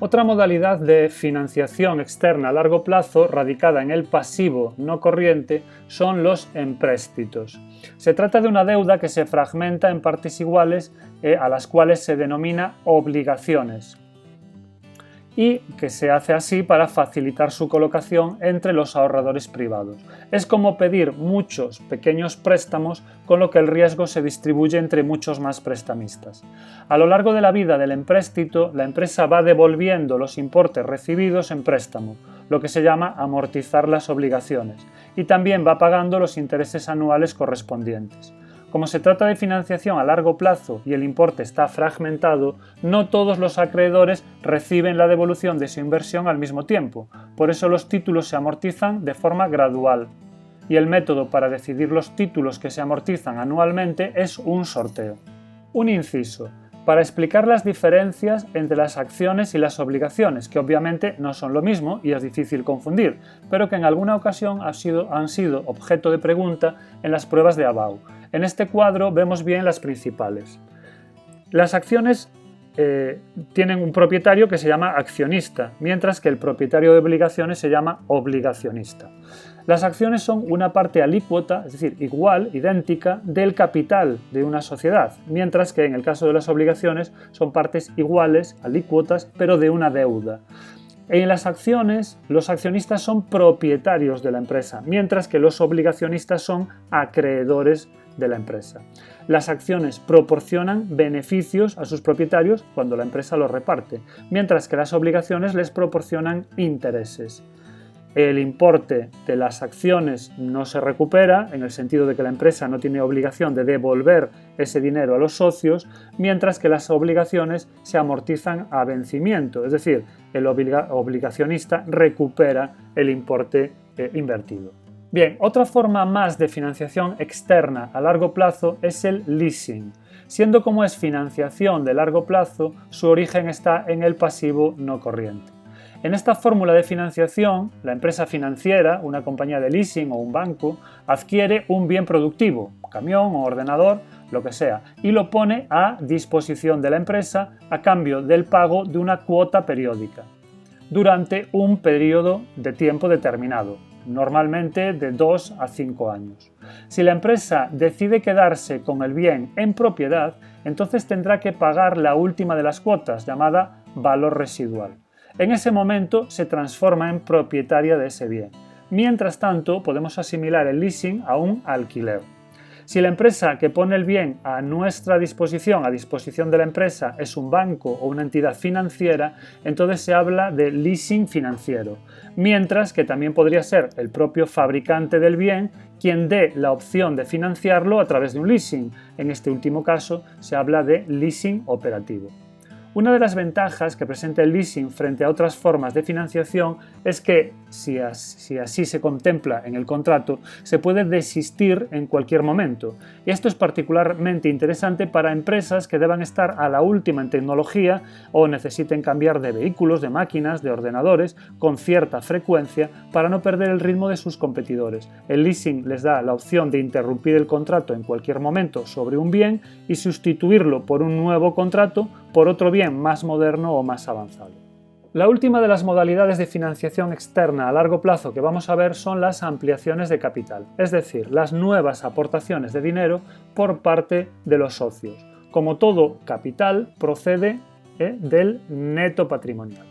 Otra modalidad de financiación externa a largo plazo radicada en el pasivo no corriente son los empréstitos. Se trata de una deuda que se fragmenta en partes iguales a las cuales se denomina obligaciones y que se hace así para facilitar su colocación entre los ahorradores privados. Es como pedir muchos pequeños préstamos, con lo que el riesgo se distribuye entre muchos más prestamistas. A lo largo de la vida del empréstito, la empresa va devolviendo los importes recibidos en préstamo, lo que se llama amortizar las obligaciones, y también va pagando los intereses anuales correspondientes. Como se trata de financiación a largo plazo y el importe está fragmentado, no todos los acreedores reciben la devolución de su inversión al mismo tiempo. Por eso los títulos se amortizan de forma gradual. Y el método para decidir los títulos que se amortizan anualmente es un sorteo. Un inciso. Para explicar las diferencias entre las acciones y las obligaciones, que obviamente no son lo mismo y es difícil confundir, pero que en alguna ocasión han sido objeto de pregunta en las pruebas de ABAU. En este cuadro vemos bien las principales. Las acciones tienen un propietario que se llama accionista, mientras que el propietario de obligaciones se llama obligacionista. Las acciones son una parte alícuota, es decir, igual, idéntica, del capital de una sociedad, mientras que en el caso de las obligaciones son partes iguales, alícuotas, pero de una deuda. En las acciones, los accionistas son propietarios de la empresa, mientras que los obligacionistas son acreedores de la empresa. Las acciones proporcionan beneficios a sus propietarios cuando la empresa los reparte, mientras que las obligaciones les proporcionan intereses. El importe de las acciones no se recupera, en el sentido de que la empresa no tiene obligación de devolver ese dinero a los socios, mientras que las obligaciones se amortizan a vencimiento, es decir, el obligacionista recupera el importe invertido. Bien, otra forma más de financiación externa a largo plazo es el leasing. Siendo como es financiación de largo plazo, su origen está en el pasivo no corriente. En esta fórmula de financiación, la empresa financiera, una compañía de leasing o un banco, adquiere un bien productivo, camión o ordenador, lo que sea, y lo pone a disposición de la empresa a cambio del pago de una cuota periódica, durante un periodo de tiempo determinado, normalmente de 2 a 5 años. Si la empresa decide quedarse con el bien en propiedad, entonces tendrá que pagar la última de las cuotas, llamada valor residual. En ese momento se transforma en propietaria de ese bien. Mientras tanto, podemos asimilar el leasing a un alquiler. Si la empresa que pone el bien a nuestra disposición, a disposición de la empresa, es un banco o una entidad financiera, entonces se habla de leasing financiero, mientras que también podría ser el propio fabricante del bien quien dé la opción de financiarlo a través de un leasing. En este último caso se habla de leasing operativo. Una de las ventajas que presenta el leasing frente a otras formas de financiación es que, si así se contempla en el contrato, se puede desistir en cualquier momento. Y esto es particularmente interesante para empresas que deban estar a la última en tecnología o necesiten cambiar de vehículos, de máquinas, de ordenadores con cierta frecuencia para no perder el ritmo de sus competidores. El leasing les da la opción de interrumpir el contrato en cualquier momento sobre un bien y sustituirlo por un nuevo contrato por otro bien más moderno o más avanzado. La última de las modalidades de financiación externa a largo plazo que vamos a ver son las ampliaciones de capital, es decir, las nuevas aportaciones de dinero por parte de los socios. Como todo capital, procede del neto patrimonial.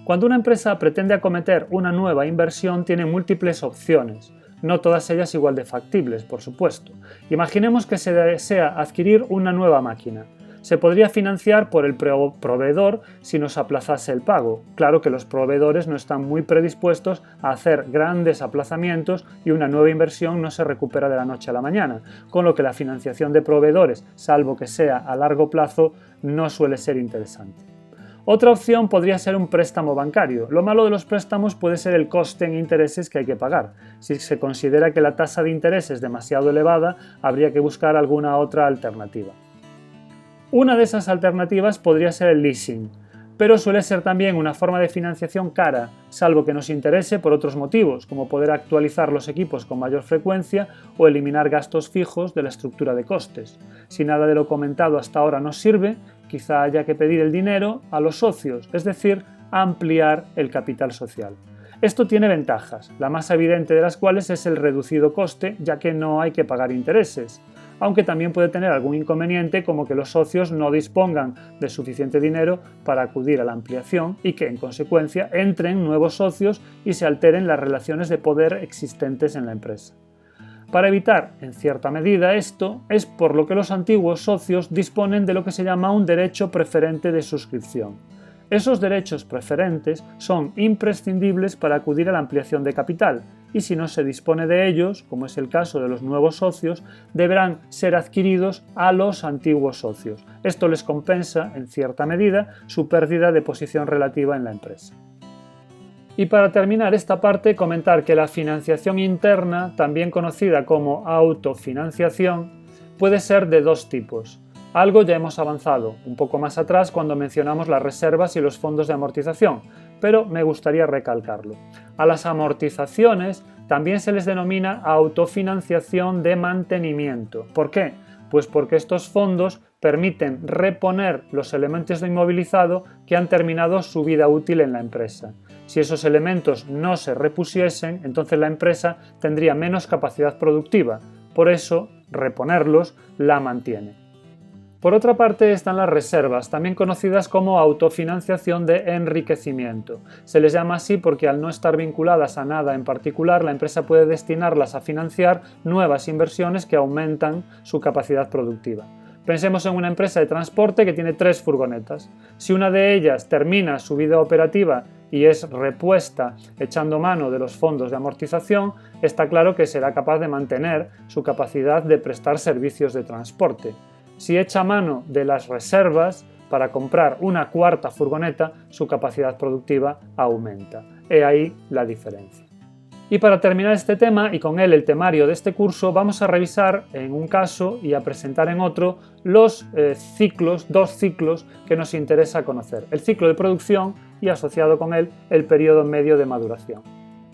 Cuando una empresa pretende acometer una nueva inversión, tiene múltiples opciones. No todas ellas igual de factibles, por supuesto. Imaginemos que se desea adquirir una nueva máquina. Se podría financiar por el proveedor si nos aplazase el pago. Claro que los proveedores no están muy predispuestos a hacer grandes aplazamientos y una nueva inversión no se recupera de la noche a la mañana, con lo que la financiación de proveedores, salvo que sea a largo plazo, no suele ser interesante. Otra opción podría ser un préstamo bancario. Lo malo de los préstamos puede ser el coste en intereses que hay que pagar. Si se considera que la tasa de interés es demasiado elevada, habría que buscar alguna otra alternativa. Una de esas alternativas podría ser el leasing, pero suele ser también una forma de financiación cara, salvo que nos interese por otros motivos, como poder actualizar los equipos con mayor frecuencia o eliminar gastos fijos de la estructura de costes. Si nada de lo comentado hasta ahora nos sirve, quizá haya que pedir el dinero a los socios, es decir, ampliar el capital social. Esto tiene ventajas, la más evidente de las cuales es el reducido coste, ya que no hay que pagar intereses, aunque también puede tener algún inconveniente como que los socios no dispongan de suficiente dinero para acudir a la ampliación y que, en consecuencia, entren nuevos socios y se alteren las relaciones de poder existentes en la empresa. Para evitar, en cierta medida, esto, es por lo que los antiguos socios disponen de lo que se llama un derecho preferente de suscripción. Esos derechos preferentes son imprescindibles para acudir a la ampliación de capital y si no se dispone de ellos, como es el caso de los nuevos socios, deberán ser adquiridos a los antiguos socios. Esto les compensa, en cierta medida, su pérdida de posición relativa en la empresa. Y para terminar esta parte, comentar que la financiación interna, también conocida como autofinanciación, puede ser de dos tipos. Algo ya hemos avanzado un poco más atrás cuando mencionamos las reservas y los fondos de amortización, pero me gustaría recalcarlo. A las amortizaciones también se les denomina autofinanciación de mantenimiento. ¿Por qué? Pues porque estos fondos permiten reponer los elementos de inmovilizado que han terminado su vida útil en la empresa. Si esos elementos no se repusiesen, entonces la empresa tendría menos capacidad productiva. Por eso, reponerlos la mantiene. Por otra parte están las reservas, también conocidas como autofinanciación de enriquecimiento. Se les llama así porque al no estar vinculadas a nada en particular, la empresa puede destinarlas a financiar nuevas inversiones que aumentan su capacidad productiva. Pensemos en una empresa de transporte que tiene 3 furgonetas. Si una de ellas termina su vida operativa y es repuesta echando mano de los fondos de amortización, está claro que será capaz de mantener su capacidad de prestar servicios de transporte. Si echa mano de las reservas para comprar una 4ª furgoneta, su capacidad productiva aumenta. He ahí la diferencia. Y para terminar este tema, y con él el temario de este curso, vamos a revisar en un caso y a presentar en otro los dos ciclos que nos interesa conocer. El ciclo de producción y asociado con él el periodo medio de maduración.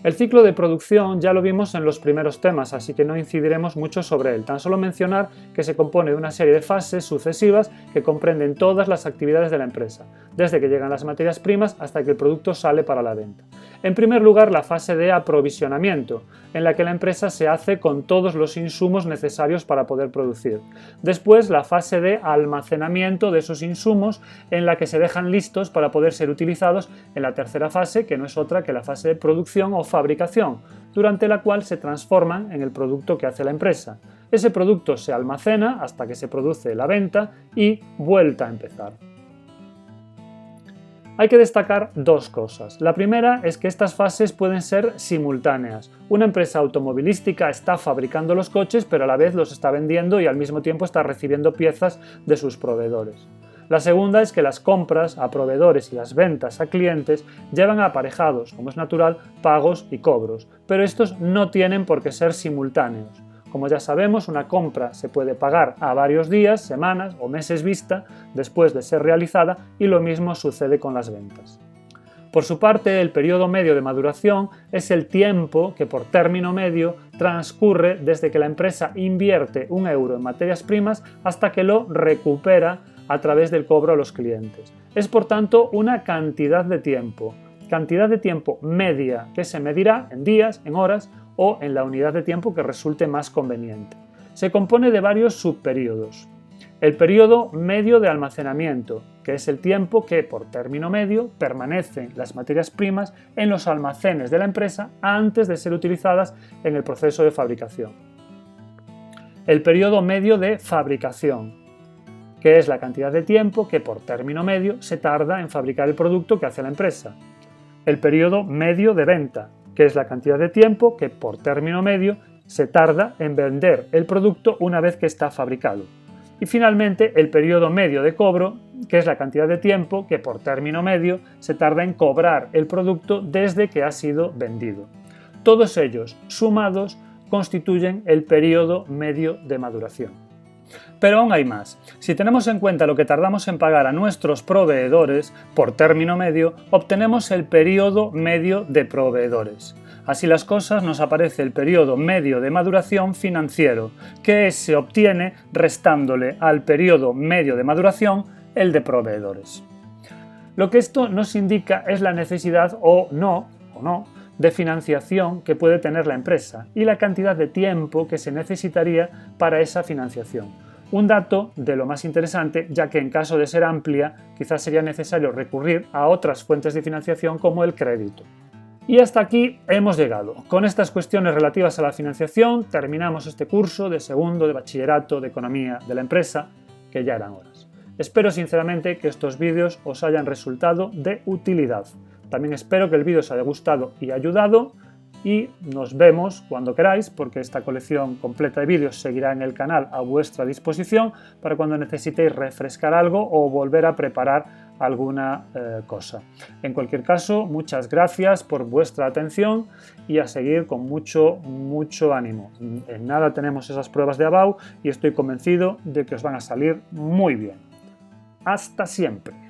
El ciclo de producción ya lo vimos en los primeros temas, así que no incidiremos mucho sobre él. Tan solo mencionar que se compone de una serie de fases sucesivas que comprenden todas las actividades de la empresa, desde que llegan las materias primas hasta que el producto sale para la venta. En primer lugar, la fase de aprovisionamiento, en la que la empresa se hace con todos los insumos necesarios para poder producir. Después, la fase de almacenamiento de esos insumos, en la que se dejan listos para poder ser utilizados en la tercera fase, que no es otra que la fase de producción o fabricación, durante la cual se transforman en el producto que hace la empresa. Ese producto se almacena hasta que se produce la venta y vuelta a empezar. Hay que destacar dos cosas. La primera es que estas fases pueden ser simultáneas. Una empresa automovilística está fabricando los coches, pero a la vez los está vendiendo y al mismo tiempo está recibiendo piezas de sus proveedores. La segunda es que las compras a proveedores y las ventas a clientes llevan aparejados, como es natural, pagos y cobros, pero estos no tienen por qué ser simultáneos. Como ya sabemos, una compra se puede pagar a varios días, semanas o meses vista después de ser realizada y lo mismo sucede con las ventas. Por su parte, el periodo medio de maduración es el tiempo que por término medio transcurre desde que la empresa invierte 1 euro en materias primas hasta que lo recupera a través del cobro a los clientes. Es por tanto una cantidad de tiempo media que se medirá en días, en horas o en la unidad de tiempo que resulte más conveniente. Se compone de varios subperíodos. El periodo medio de almacenamiento, que es el tiempo que, por término medio, permanecen las materias primas en los almacenes de la empresa antes de ser utilizadas en el proceso de fabricación. El periodo medio de fabricación, que es la cantidad de tiempo que, por término medio, se tarda en fabricar el producto que hace la empresa. El periodo medio de venta, que es la cantidad de tiempo que, por término medio, se tarda en vender el producto una vez que está fabricado. Y finalmente, el periodo medio de cobro, que es la cantidad de tiempo que, por término medio, se tarda en cobrar el producto desde que ha sido vendido. Todos ellos, sumados, constituyen el periodo medio de maduración. Pero aún hay más. Si tenemos en cuenta lo que tardamos en pagar a nuestros proveedores por término medio, obtenemos el periodo medio de proveedores. Así las cosas, nos aparece el periodo medio de maduración financiero, que se obtiene restándole al periodo medio de maduración el de proveedores. Lo que esto nos indica es la necesidad o no de financiación que puede tener la empresa y la cantidad de tiempo que se necesitaría para esa financiación. Un dato de lo más interesante, ya que en caso de ser amplia, quizás sería necesario recurrir a otras fuentes de financiación como el crédito. Y hasta aquí hemos llegado. Con estas cuestiones relativas a la financiación terminamos este curso de segundo de bachillerato de economía de la empresa, que ya eran horas. Espero sinceramente que estos vídeos os hayan resultado de utilidad. También espero que el vídeo os haya gustado y ayudado, y nos vemos cuando queráis, porque esta colección completa de vídeos seguirá en el canal a vuestra disposición para cuando necesitéis refrescar algo o volver a preparar alguna cosa. En cualquier caso, muchas gracias por vuestra atención y a seguir con mucho ánimo. En nada tenemos esas pruebas de ABAU y estoy convencido de que os van a salir muy bien. ¡Hasta siempre!